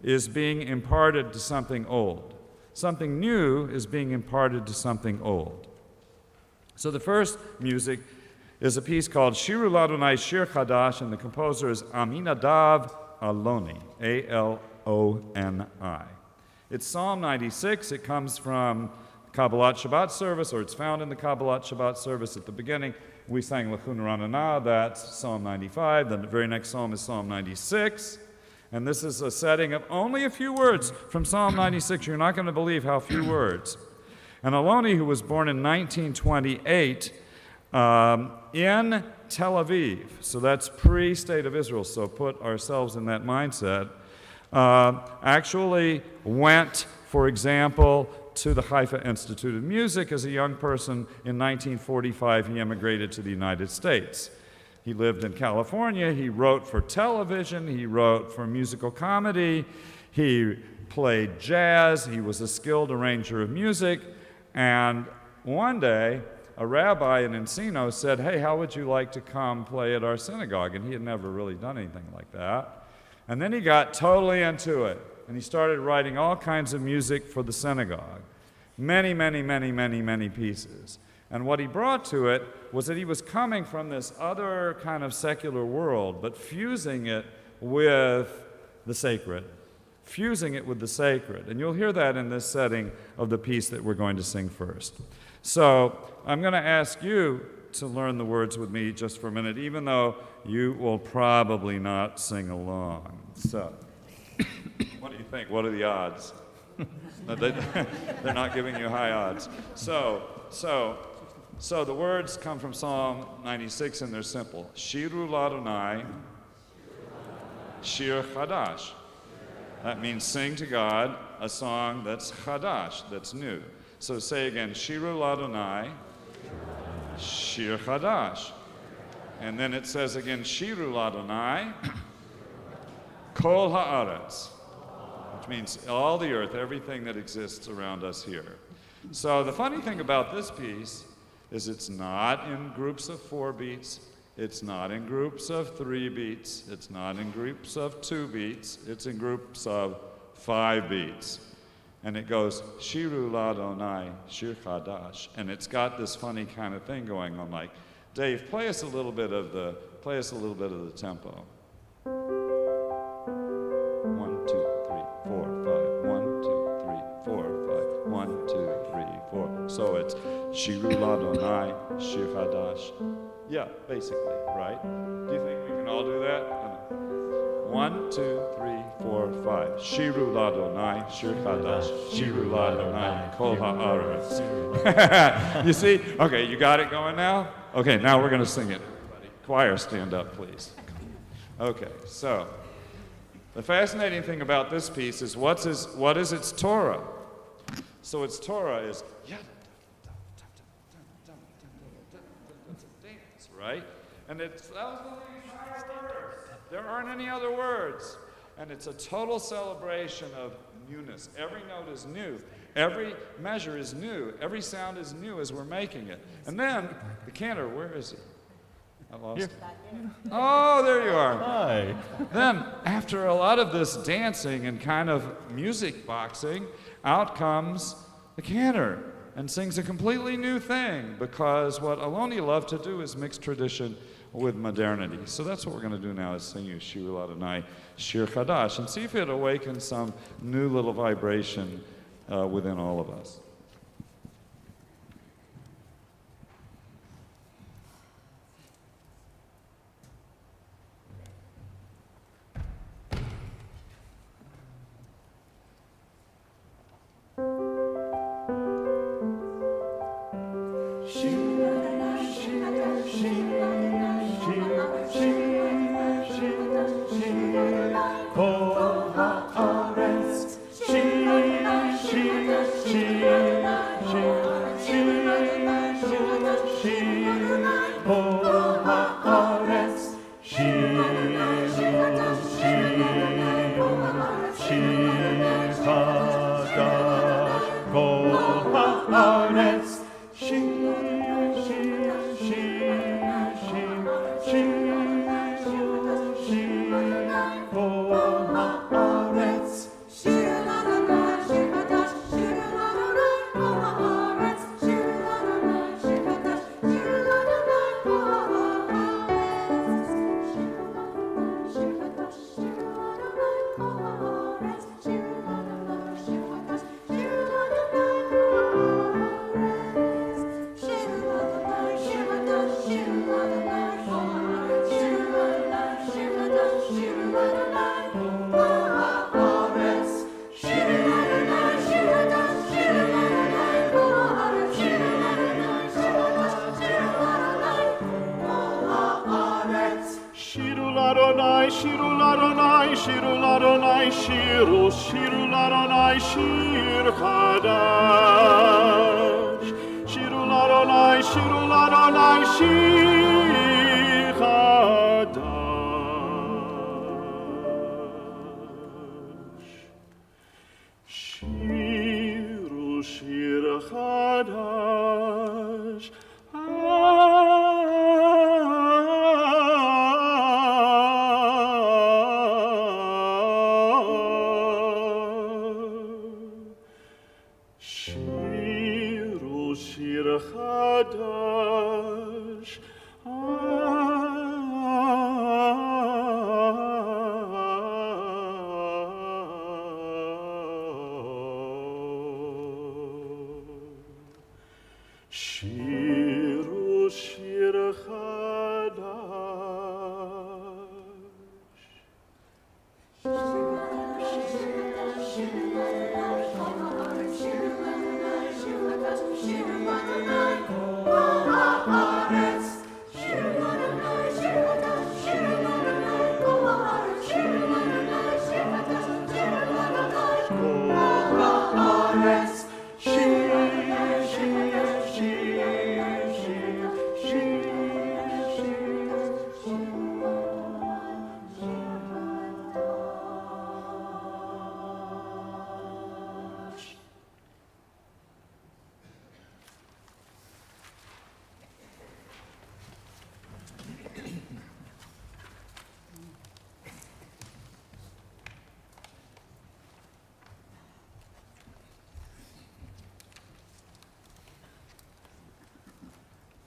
is being imparted to something old. Something new is being imparted to something old. So the first music is a piece called Shiru Ladonai Shir Chadash, and the composer is Aminadav Aloni, A-L-O-N-I. It's Psalm 96. It comes from Kabbalat Shabbat service, or it's found in the Kabbalat Shabbat service. At the beginning, we sang Lechun Ranana, that's Psalm 95. Then the very next psalm is Psalm 96. And this is a setting of only a few words from Psalm 96. You're not going to believe how few words. And Aloni, who was born in 1928 in Tel Aviv, so that's pre-State of Israel, so put ourselves in that mindset, actually went, for example, to the Haifa Institute of Music as a young person. In 1945, he emigrated to the United States. He lived in California. He wrote for television. He wrote for musical comedy. He played jazz. He was a skilled arranger of music. And one day, a rabbi in Encino said, hey, how would you like to come play at our synagogue? And he had never really done anything like that. And then he got totally into it. And he started writing all kinds of music for the synagogue. Many, many, many, many, many pieces. And what he brought to it was that he was coming from this other kind of secular world, but fusing it with the sacred. Fusing it with the sacred. And you'll hear that in this setting of the piece that we're going to sing first. So I'm going to ask you to learn the words with me just for a minute, even though you will probably not sing along. So, what do you think? What are the odds? They're not giving you high odds. So the words come from Psalm 96, and they're simple. Shiru Ladonai, Shir Chadash. That means sing to God a song that's Chadash, that's new. So say again, Shiru Ladonai, Shir Chadash. And then it says again, Shiru Ladonai, Kol Haaretz, which means all the earth, everything that exists around us here. So the funny thing about this piece is it's not in groups of 4 beats, it's not in groups of 3 beats, it's not in groups of 2 beats, it's in groups of 5 beats. And it goes, Shiru Ladonai Shir Chadash, and it's got this funny kind of thing going on, like, Dave, play us a little bit of the tempo. 1, 2, 3, 4, 5. 1, 2, 3, 4, 5. 1, 2, 3, 4. So it's Shiru Ladonai Shir Chadash. Yeah, basically, right? Do you think we can all do that? 1, 2, 3, 4, 5. Shiru Ladonai Shir Chadash. Shiru Ladonai Kol Haaretz. You see? Okay, you got it going now? Okay, now we're going to sing it. Choir, stand up, please. Okay, so the fascinating thing about this piece is what is its Torah? So its Torah is dance, right? And that was the entire verse. There aren't any other words. And it's a total celebration of newness. Every note is new. Every measure is new. Every sound is new as we're making it. And then the cantor, where is he? I lost him. Oh, there you are. Hi. Then, after a lot of this dancing and kind of music boxing, out comes the cantor and sings a completely new thing, because what Aloni loved to do is mix tradition with modernity. So that's what we're going to do now, is sing you Shir Ladonai, Shir Chadash, and see if it awakens some new little vibration within all of us.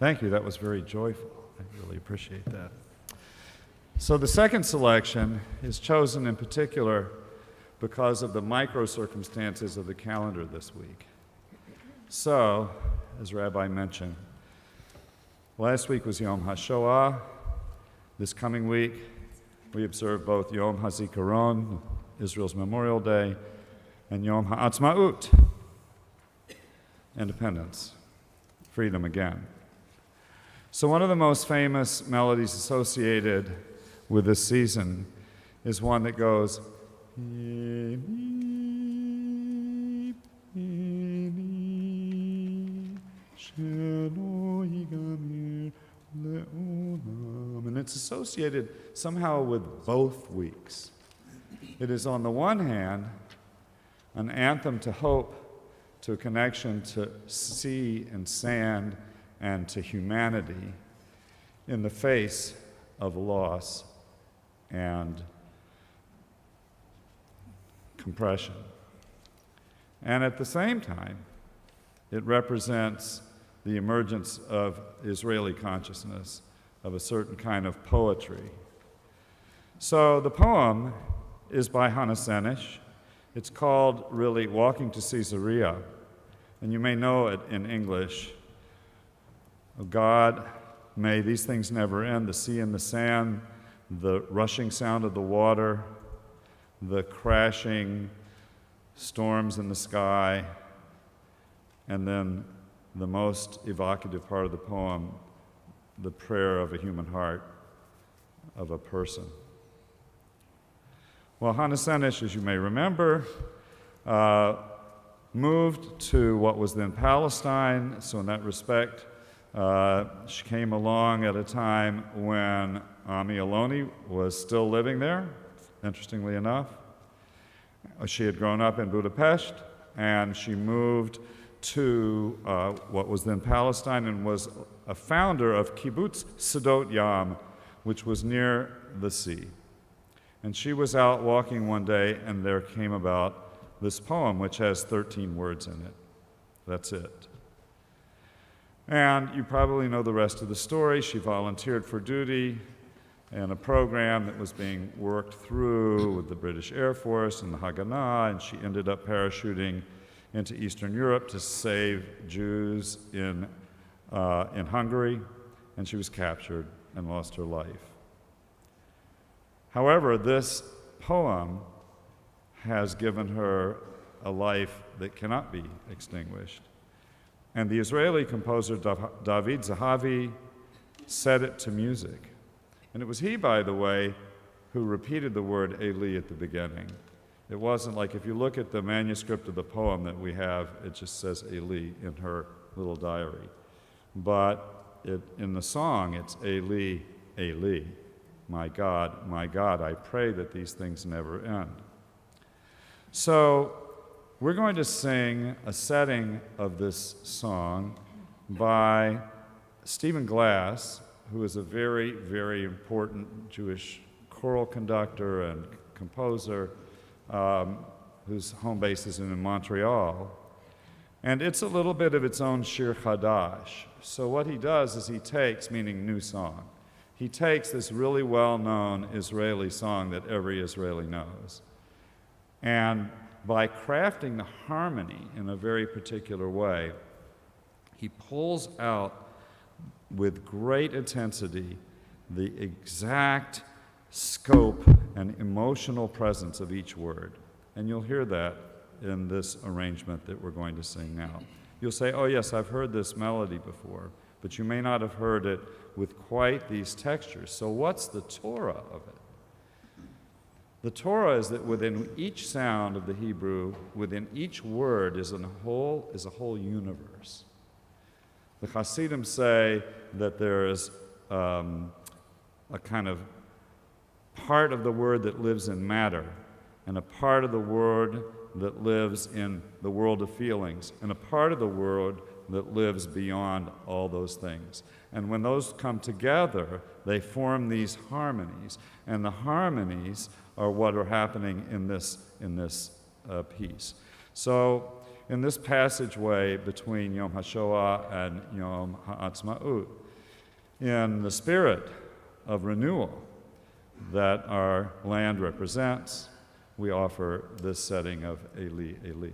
Thank you. That was very joyful. I really appreciate that. So the second selection is chosen in particular because of the micro circumstances of the calendar this week. So, as Rabbi mentioned, last week was Yom HaShoah. This coming week, we observe both Yom HaZikaron, Israel's Memorial Day, and Yom HaAtzmaut, independence, freedom again. So one of the most famous melodies associated with this season is one that goes, it's associated somehow with both weeks. It is, on the one hand, an anthem to hope, to a connection to sea and sand and to humanity in the face of loss and compression. And at the same time, it represents the emergence of Israeli consciousness, of a certain kind of poetry. So the poem is by Hannah Senesh. It's called, really, Walking to Caesarea, and you may know it in English. Oh God, may these things never end, the sea and the sand, the rushing sound of the water, the crashing storms in the sky, and then the most evocative part of the poem, the prayer of a human heart, of a person. Well, Hannah Senesh, as you may remember, moved to what was then Palestine, so in that respect, she came along at a time when Ami Aloni was still living there, interestingly enough. She had grown up in Budapest, and she moved to what was then Palestine and was a founder of Kibbutz Sdot Yam, which was near the sea. And she was out walking one day, and there came about this poem, which has 13 words in it. That's it. And you probably know the rest of the story. She volunteered for duty in a program that was being worked through with the British Air Force and the Haganah, and she ended up parachuting into Eastern Europe to save Jews in Hungary, and she was captured and lost her life. However, this poem has given her a life that cannot be extinguished. And the Israeli composer David Zahavi set it to music. And it was he, by the way, who repeated the word Eli at the beginning. It wasn't like, if you look at the manuscript of the poem that we have, it just says Eli in her little diary. But in the song, it's Eli, Eli, my God, I pray that these things never end. So we're going to sing a setting of this song by Stephen Glass, who is a very, very important Jewish choral conductor and composer, whose home base is in Montreal. And it's a little bit of its own Shir Chadash. So what he does is he takes, meaning new song, he takes this really well-known Israeli song that every Israeli knows, and by crafting the harmony in a very particular way, he pulls out with great intensity the exact scope and emotional presence of each word. And you'll hear that in this arrangement that we're going to sing now. You'll say, oh yes, I've heard this melody before, but you may not have heard it with quite these textures. So what's the Torah of it? The Torah is that within each sound of the Hebrew, within each word is a whole universe. The Hasidim say that there is a kind of part of the word that lives in matter, and a part of the word that lives in the world of feelings, and a part of the word that lives beyond all those things. And when those come together, they form these harmonies, and the harmonies are what are happening in this piece. So in this passageway between Yom HaShoah and Yom HaAtzmaut, in the spirit of renewal that our land represents, we offer this setting of Eli, Eli.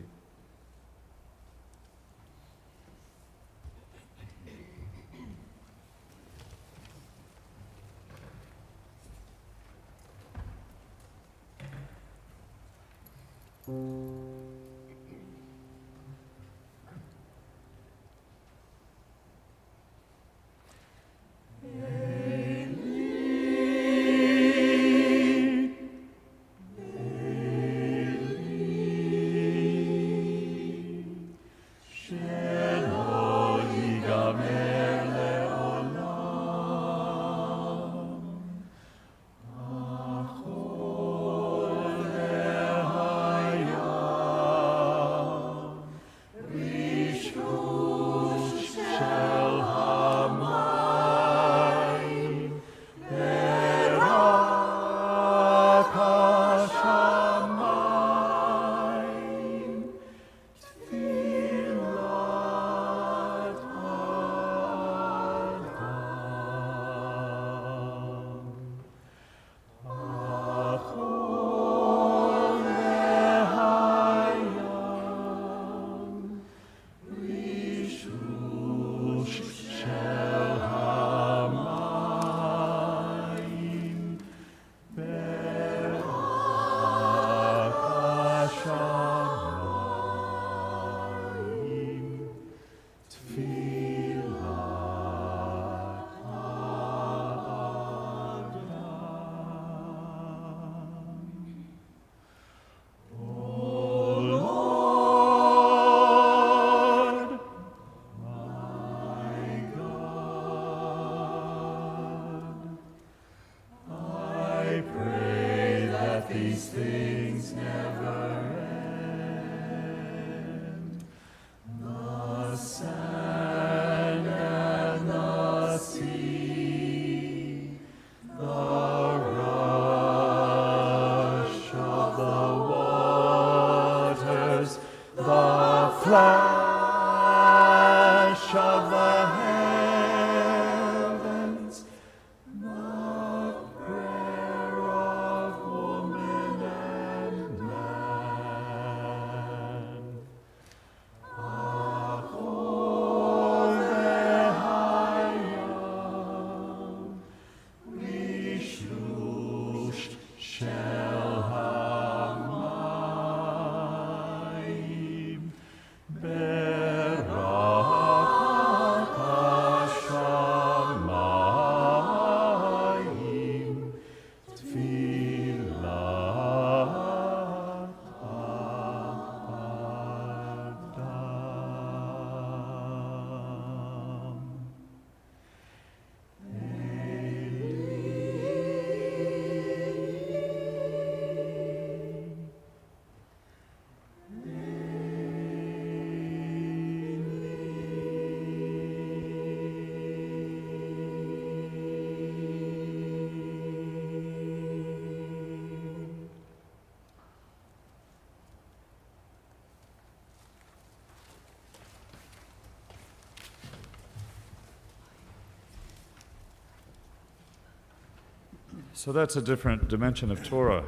So that's a different dimension of Torah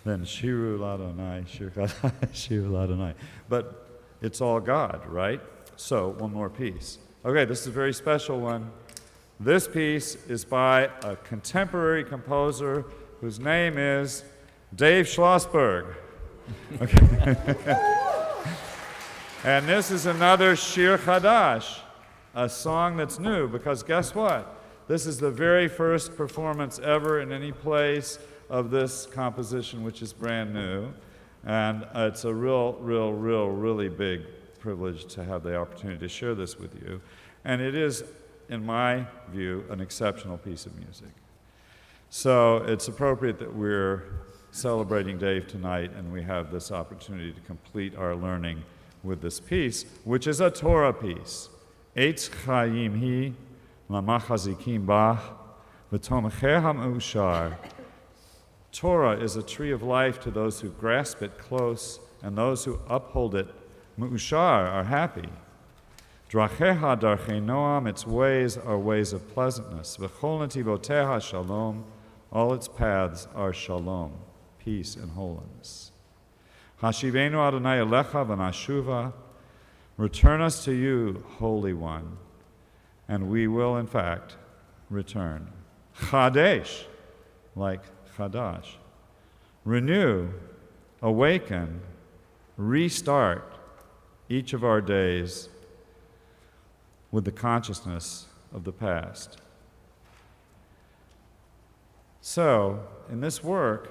than Shiru Ladonai, Shir Chadai, Shiru Ladonai. But it's all God, right? So, one more piece. Okay, this is a very special one. This piece is by a contemporary composer whose name is Dave Schlossberg. Okay. And this is another Shir Chadash, a song that's new, because guess what? This is the very first performance ever in any place of this composition, which is brand new. And it's a really big privilege to have the opportunity to share this with you. And it is, in my view, an exceptional piece of music. So it's appropriate that we're celebrating Dave tonight and we have this opportunity to complete our learning with this piece, which is a Torah piece. Eitz Chaim hi lamachazikim bah v'tomecher ha'meushar. Torah is a tree of life to those who grasp it close, and those who uphold it, meushar, are happy. Dracheha darchei noam, its ways are ways of pleasantness. V'chol netivoteha shalom, all its paths are shalom, peace and holiness. Hashivenu Adonai elecha v'nashuva, return us to you, Holy One, and we will, in fact, return. Chadesh, like Chadash. Renew, awaken, restart each of our days with the consciousness of the past. So, in this work,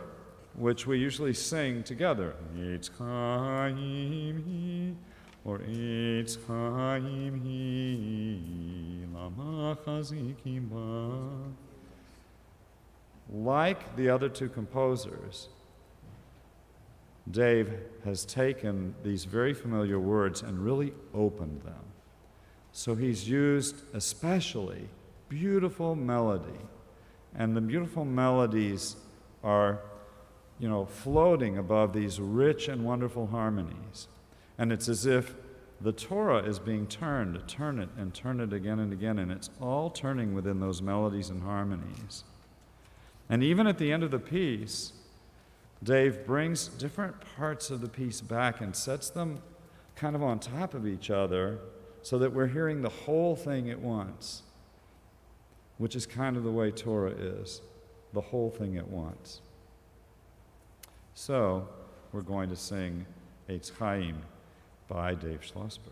which we usually sing together, Eitz Chaim hi, or Eitz Chaim hi, lama chazikim ba. Like the other two composers, Dave has taken these very familiar words and really opened them. So he's used especially beautiful melody, and the beautiful melodies are, floating above these rich and wonderful harmonies. And it's as if the Torah is being turned, turn it and turn it again and again, and it's all turning within those melodies and harmonies. And even at the end of the piece, Dave brings different parts of the piece back and sets them kind of on top of each other so that we're hearing the whole thing at once, which is kind of the way Torah is, the whole thing at once. So, we're going to sing Eitz Chaim by Dave Schlossberg.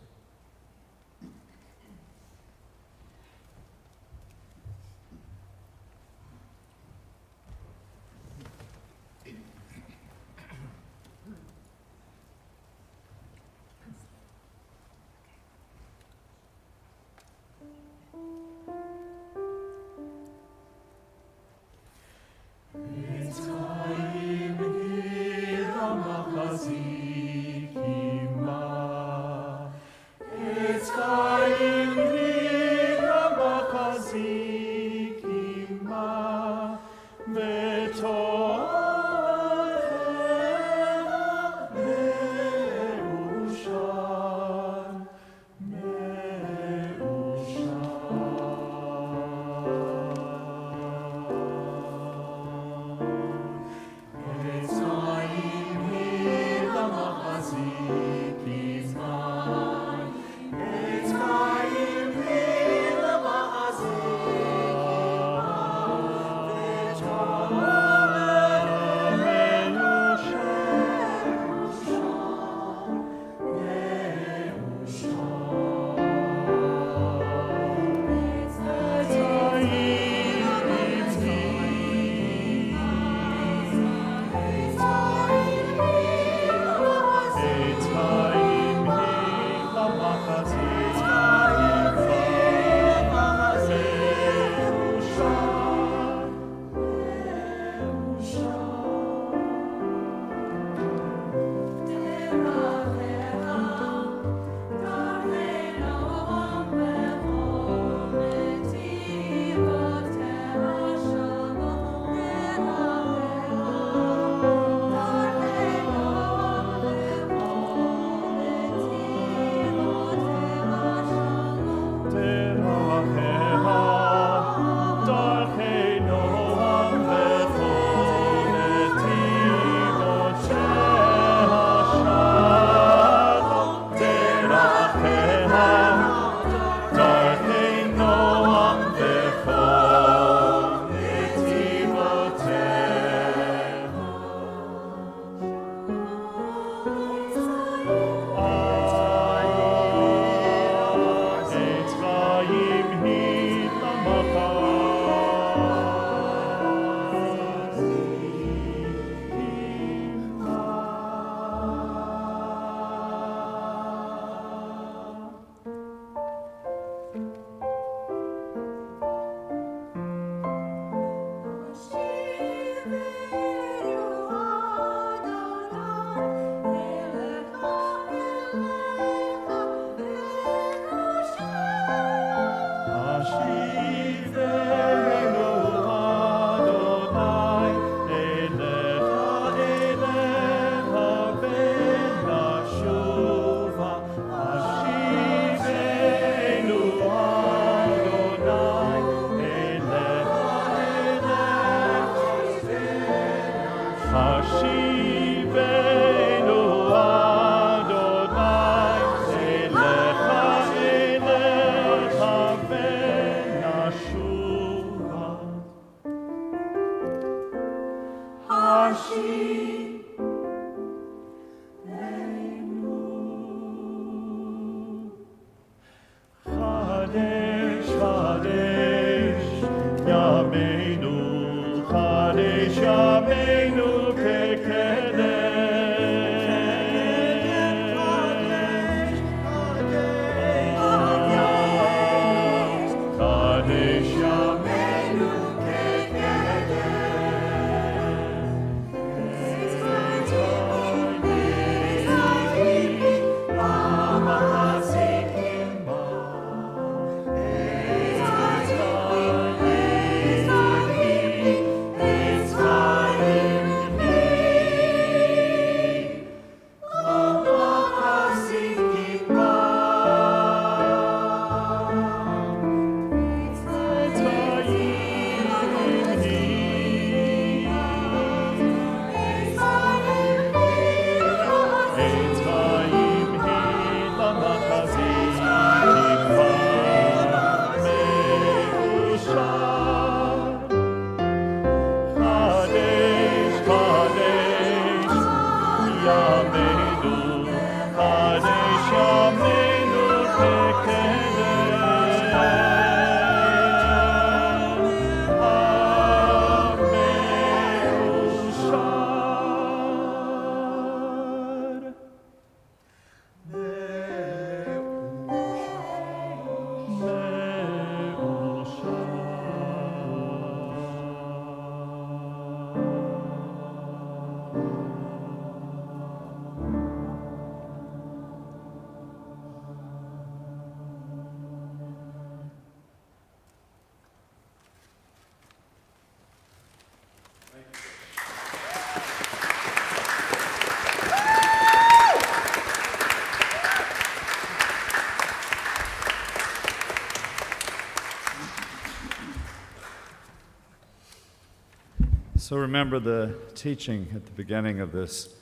So remember the teaching at the beginning of this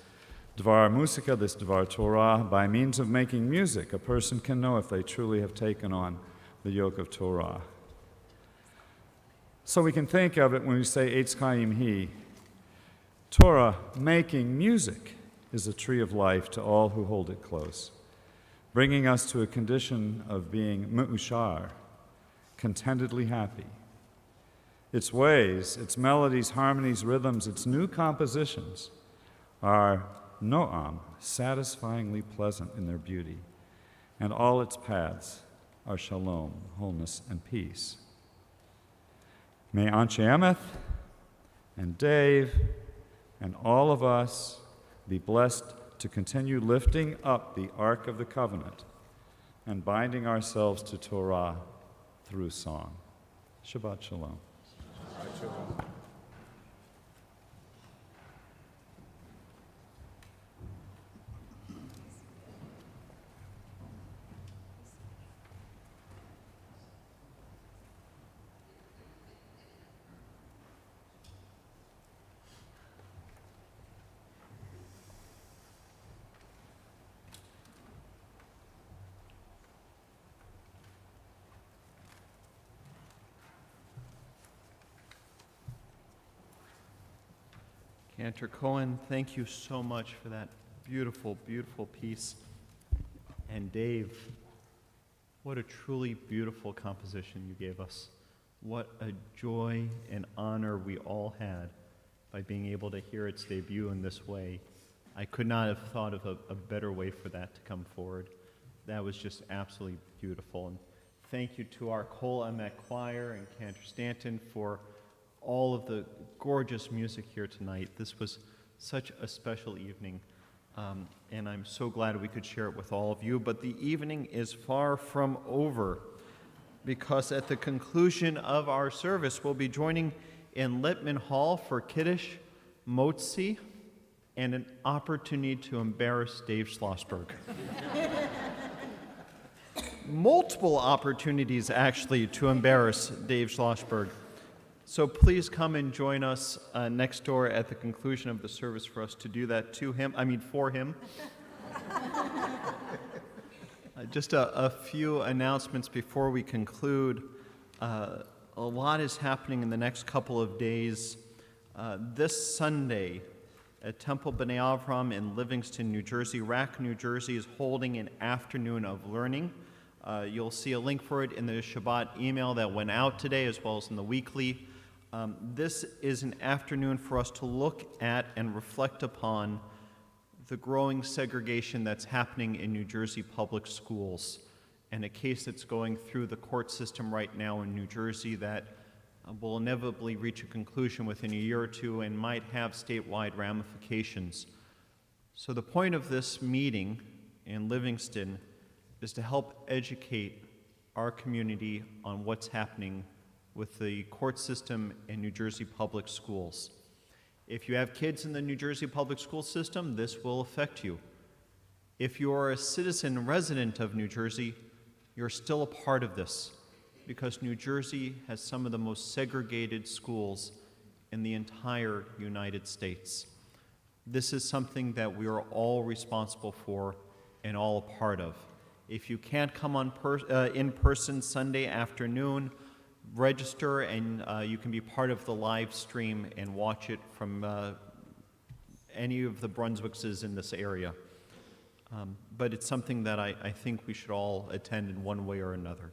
Dvar Musika, this Dvar Torah. By means of making music, a person can know if they truly have taken on the yoke of Torah. So we can think of it when we say Eitz Chaim Hi. Torah, making music, is a tree of life to all who hold it close, bringing us to a condition of being me'ushar, contentedly happy. Its ways, its melodies, harmonies, rhythms, its new compositions are no'am, satisfyingly pleasant in their beauty, and all its paths are shalom, wholeness, and peace. May Anshe Emeth and Dave and all of us be blessed to continue lifting up the Ark of the Covenant and binding ourselves to Torah through song. Shabbat Shalom. Cantor Cohen, thank you so much for that beautiful, beautiful piece. And Dave, what a truly beautiful composition you gave us. What a joy and honor we all had by being able to hear its debut in this way. I could not have thought of a better way for that to come forward. That was just absolutely beautiful. And thank you to our Kol Emet Choir and Cantor Stanton for all of the gorgeous music here tonight. This was such a special evening, and I'm so glad we could share it with all of you. But the evening is far from over, because at the conclusion of our service, we'll be joining in Littman Hall for Kiddush, Motzi, and an opportunity to embarrass Dave Schlossberg. Multiple opportunities, actually, to embarrass Dave Schlossberg. So please come and join us next door at the conclusion of the service for us to do that for him. Just a few announcements before we conclude. A lot is happening in the next couple of days. This Sunday, at Temple B'nai Avram in Livingston, New Jersey. RAC, New Jersey is holding an afternoon of learning. You'll see a link for it in the Shabbat email that went out today, as well as in the weekly. This is an afternoon for us to look at and reflect upon the growing segregation that's happening in New Jersey public schools, and a case that's going through the court system right now in New Jersey that will inevitably reach a conclusion within a year or two and might have statewide ramifications. So the point of this meeting in Livingston is to help educate our community on what's happening with the court system in New Jersey public schools. If you have kids in the New Jersey public school system, this will affect you. If you are a citizen resident of New Jersey, you're still a part of this, because New Jersey has some of the most segregated schools in the entire United States. This is something that we are all responsible for and all a part of. If you can't come on in person Sunday afternoon, register and you can be part of the live stream and watch it from any of the Brunswicks in this area. But it's something that I think we should all attend in one way or another.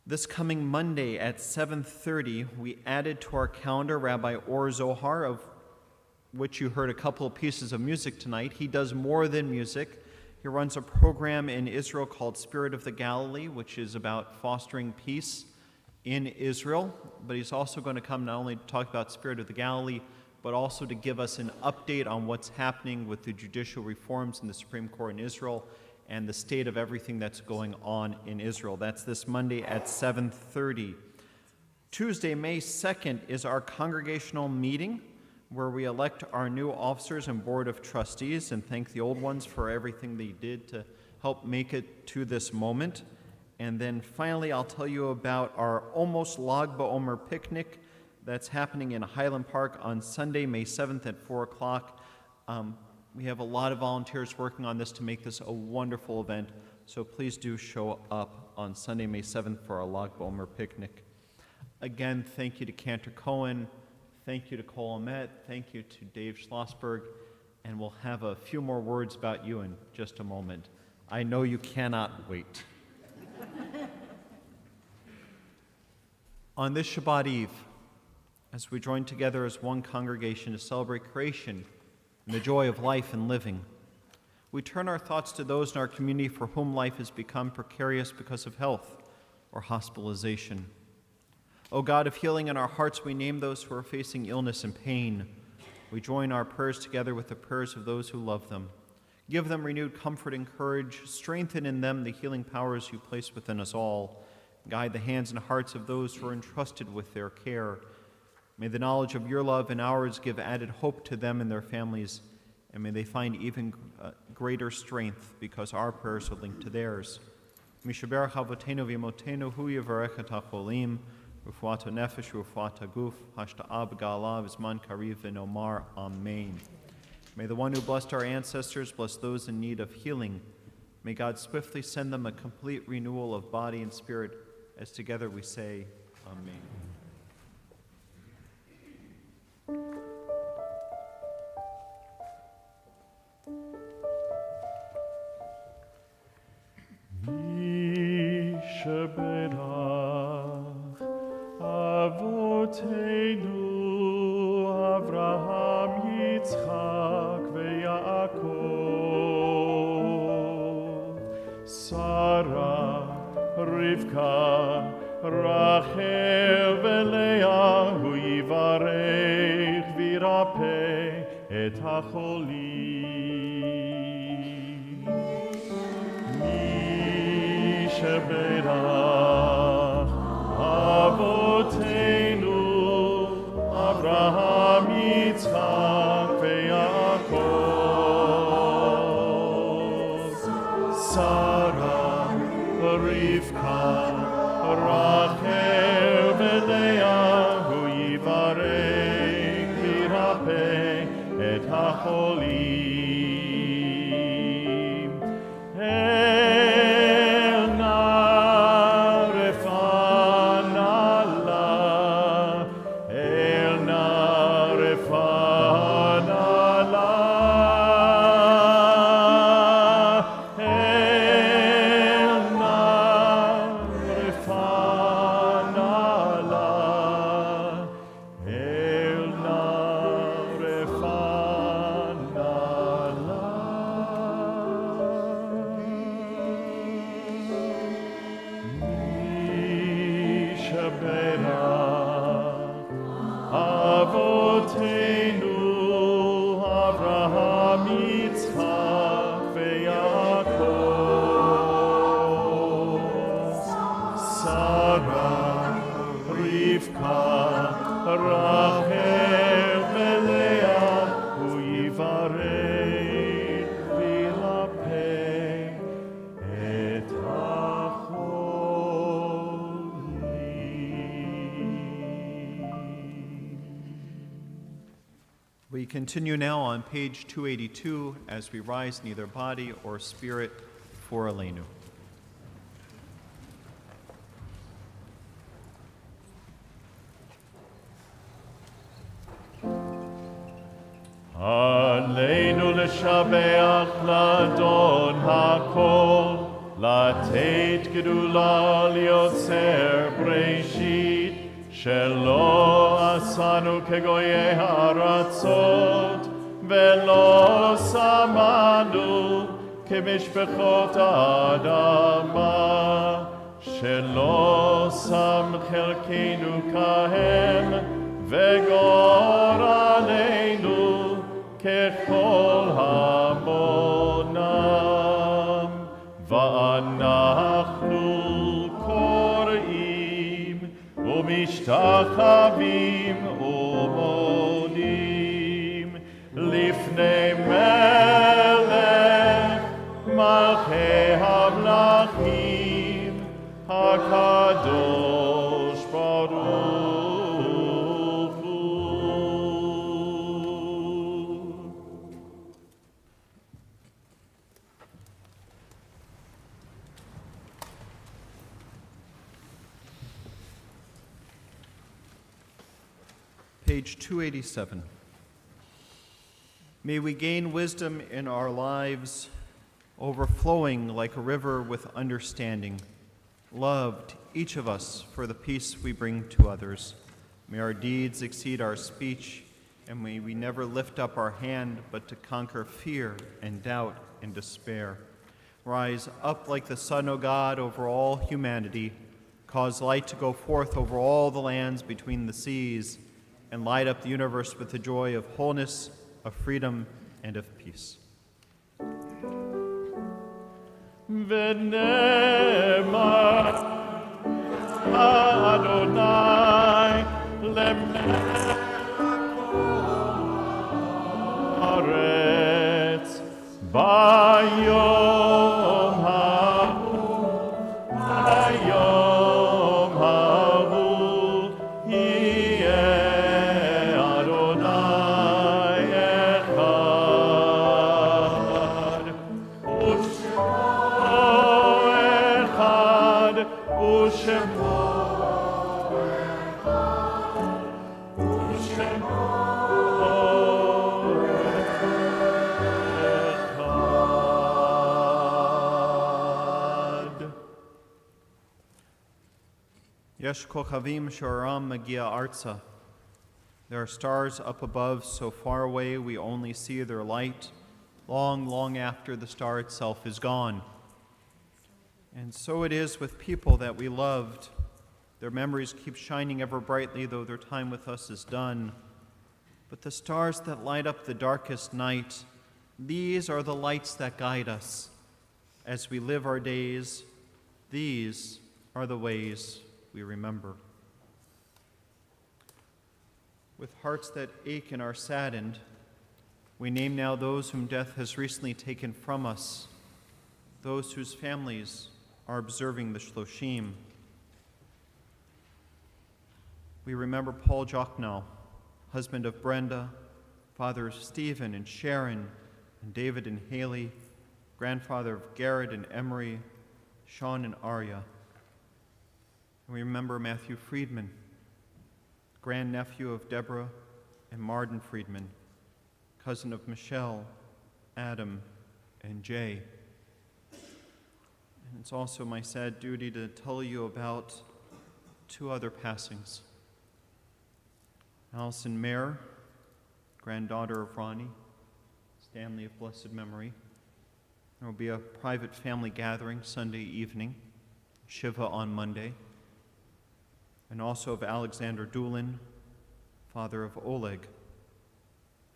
This coming Monday at 7:30, we added to our calendar Rabbi Or Zohar, of which you heard a couple of pieces of music tonight. He does more than music. He runs a program in Israel called Spirit of the Galilee, which is about fostering peace in Israel. But he's also going to come not only to talk about Spirit of the Galilee, but also to give us an update on what's happening with the judicial reforms in the Supreme Court in Israel and the state of everything that's going on in Israel. That's this Monday at 7:30. Tuesday, May 2nd, is our congregational meeting, where we elect our new officers and board of trustees and thank the old ones for everything they did to help make it to this moment. And then finally, I'll tell you about our almost Lag BaOmer picnic that's happening in Highland Park on Sunday, May 7th at 4 o'clock. We have a lot of volunteers working on this to make this a wonderful event, so please do show up on Sunday, May 7th for our Lag BaOmer picnic. Again, thank you to Cantor Cohen. Thank you to Cole Ahmet. Thank you to Dave Schlossberg. And we'll have a few more words about you in just a moment. I know you cannot wait. On this Shabbat Eve, as we join together as one congregation to celebrate creation and the joy of life and living, we turn our thoughts to those in our community for whom life has become precarious because of health or hospitalization. O God of healing, in our hearts we name those who are facing illness and pain. We join our prayers together with the prayers of those who love them. Give them renewed comfort and courage. Strengthen in them the healing powers you place within us all. Guide the hands and hearts of those who are entrusted with their care. May the knowledge of your love and ours give added hope to them and their families, and may they find even greater strength because our prayers are linked to theirs. Mishaberach avotenu v'imotenu hu yivarechet hacholim. Rufuata nefesh, rufuata guf, hashta'ah b'ga'ala v'zman kariv v'nomar, amen. May the one who blessed our ancestors bless those in need of healing. May God swiftly send them a complete renewal of body and spirit, as together we say, amen. Avotenu Avraham, Yitzchak veYaakov, Sarah, Rivka, Rachel veLeah, Hu yivarech v'yirapeh et hacholim. Mi sheberach Avotenu Avraham, Yitzchak veYaakov, Sarah, Rivka, Rachel veLeah, Hu yivarech v'yirapeh et hacholim. El na'refanala, el na'refanala. Shebeirach Avoteinu Avraham Yitzchak veYaakov Sarah Rivka Rachel veLeah Hu yivarech v'yilapeh et hacholim. We continue now on page 282 as we rise neither body or spirit for Aleinu. עלינו לשבח לאדון הכל, לתת גדולה ליוצר בראשית, שלא עשנו כגויי הארצות, ולא שמנו כמשפחות האדמה, שלא שם חלקנו כהם, וגורלנו ככל המונם, ואנחנו קוראים ומשתחווים ומודים לפני מלך מלכי המלכים הקדוש ברוך Page 287. May we gain wisdom in our lives, overflowing like a river with understanding, loved, each of us, for the peace we bring to others. May our deeds exceed our speech, and may we never lift up our hand but to conquer fear and doubt and despair. Rise up like the sun, O God, over all humanity. Cause light to go forth over all the lands between the seas, and light up the universe with the joy of wholeness, of freedom, and of peace. ונאמר אדוני למלך הארץ ביום ההוא יהיה אדוני אחד ושמו Yesh kochavim shoram magia arza. There are stars up above, so far away we only see their light, long, long after the star itself is gone. And so it is with people that we loved. Their memories keep shining ever brightly, though their time with us is done. But the stars that light up the darkest night, these are the lights that guide us. As we live our days, these are the ways we remember. With hearts that ache and are saddened, we name now those whom death has recently taken from us, those whose families are observing the Shloshim. We remember Paul Jochnow, husband of Brenda, father of Stephen and Sharon, and David and Haley, grandfather of Garrett and Emery, Sean and Arya. And we remember Matthew Friedman, grandnephew of Deborah and Marden Friedman, cousin of Michelle, Adam, and Jay. And it's also my sad duty to tell you about two other passings. Allison Mayer, granddaughter of Ronnie, Stanley of blessed memory. There will be a private family gathering Sunday evening, Shiva on Monday. and also of Alexander Doolin, father of Oleg.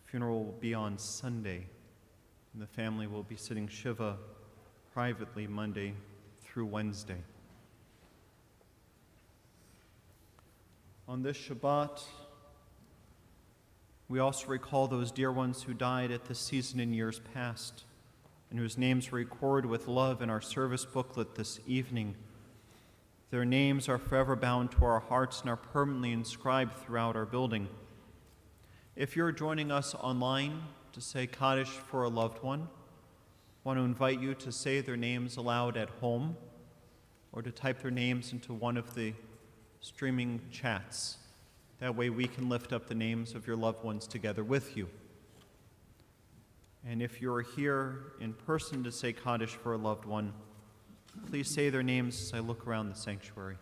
Funeral will be on Sunday, and the family will be sitting Shiva privately Monday through Wednesday. On this Shabbat, we also recall those dear ones who died at this season in years past, and whose names were recorded with love in our service booklet this evening. Their names are forever bound to our hearts and are permanently inscribed throughout our building. If you're joining us online to say Kaddish for a loved one, I want to invite you to say their names aloud at home or to type their names into one of the streaming chats. That way we can lift up the names of your loved ones together with you. And if you're here in person to say Kaddish for a loved one, please say their names as I look around the sanctuary.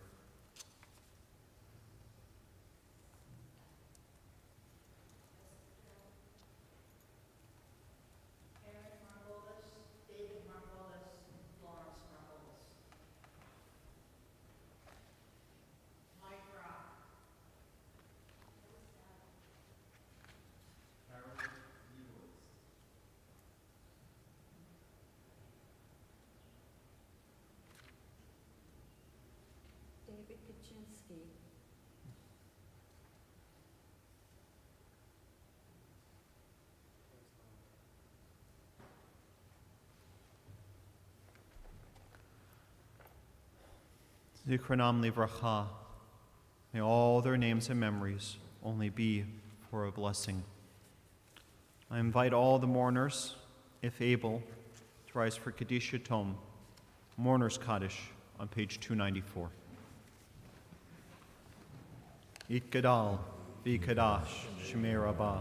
David Kaczynski. Zikronam livracha. May all their names and memories only be for a blessing. I invite all the mourners, if able, to rise for Kaddish Yatom, Mourner's Kaddish, on page 294. Yitgadal, v'kadash, shemei rabbah,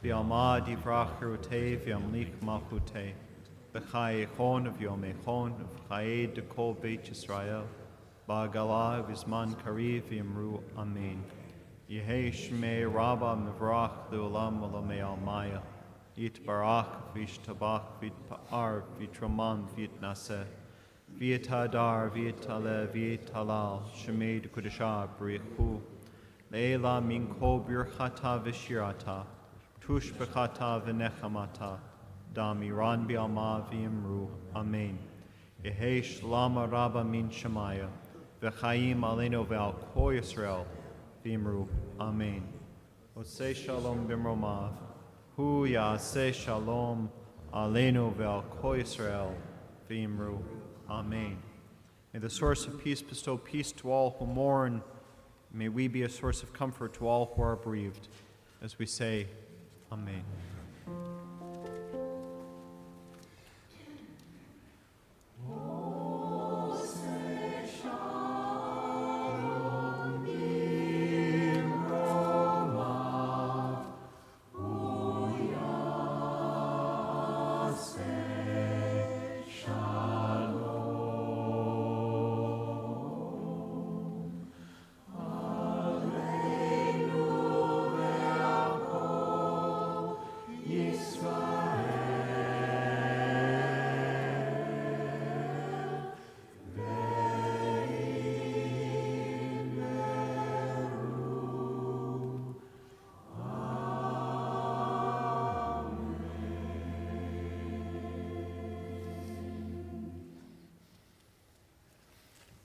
v'alma divrach rotei, v'amlik malchutei, v'chai echon of yom echon, v'chai de kol beit Yisrael, ba'gala v'zman kariv v'yamru amen. Yehei shemei rabbah mevrach le'olam olamei almaya, yitbarach v'yishtabach v'yitpa'ar v'yitroman v'yitnaseh, v'yitadar v'yitaleh v'yitalal, shemei d'kudashah b'richu, Leila min kol birchata v'shirata, tush b'chata v'nechamata, damiran bi'alma v'yimru, amen. Yehei shlama rabba min shemaya, v'chaim aleinu ve'al kol Yisrael, v'yimru, amen. Oseh shalom b'mromav, hu ya'aseh shalom aleinu ve'al kol Yisrael, v'yimru, amen. May the source of peace bestow peace to all who mourn. May we be a source of comfort to all who are bereaved, as we say, Amen.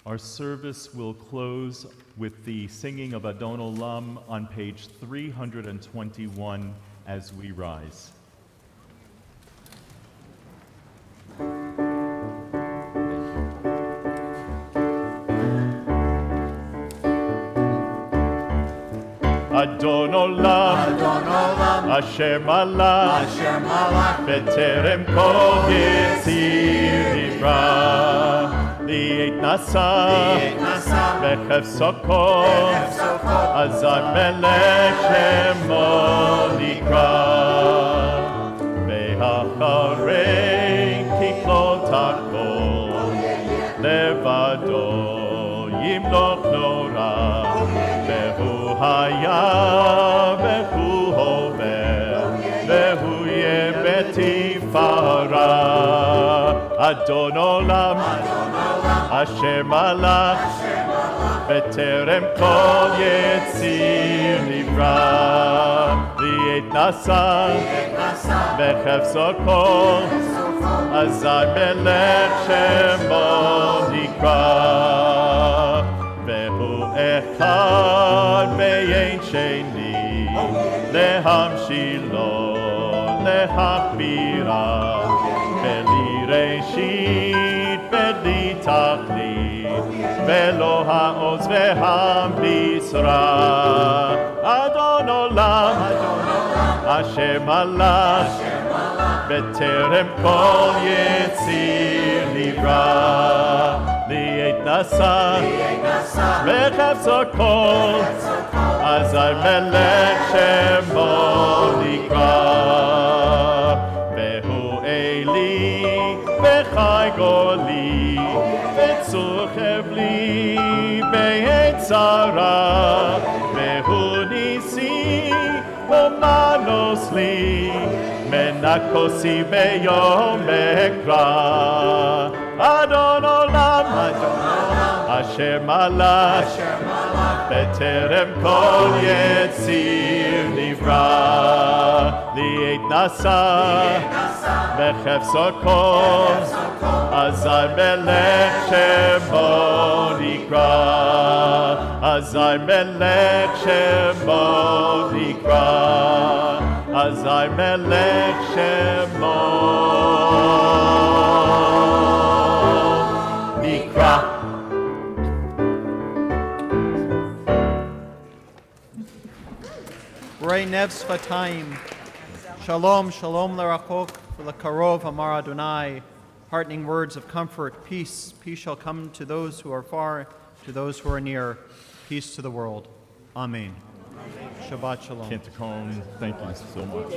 Our service will close with the singing of Adon Olam on page 321 as we rise. Adon Olam, Asher Malach, B'terem Kol Yitzir Yivra. Li'et nasa, v'chefsoko, azak melech shemo nikra. Ve'acharei kichlot hakol, levado yimloch nora. Ve'hu haya, ve'hu hover, ve'hu yeh betifara. Adon Olam, Asher Malach, בטרם כל יציר נברא, לעת נשא בחפצו כל, אזי מלך שמו נקרא, והוא אחד ואין שני, להמשילו, להכבירה, בלי ראשית, בלי תכלית, ולא העוז והמשרה. אדון עולם, אשר מלך, בטרם כל יציר נברא, לעת נשא בחפצו כל, אזי מלך שמו נקרא, והוא אלי וחי גולי, וצור חבלי בעת צרה, והוא ניסי ומנוס לי, מנקוסי ביום אקרא. אדון עולם, אשר מלך, בטרם כל יציר נברא, לעת נשא בחפצו כל, אזי מלך שמו נקרא, אזי מלך שמו נקרא, אזי מלך שמו נקרא. Rei Nev Sfatayim. Shalom, shalom lerachok, lekarov amar Adonai. Heartening words of comfort, peace. Peace shall come to those who are far, to those who are near. Peace to the world. Amen. Shabbat shalom. Canticone, thank you so much.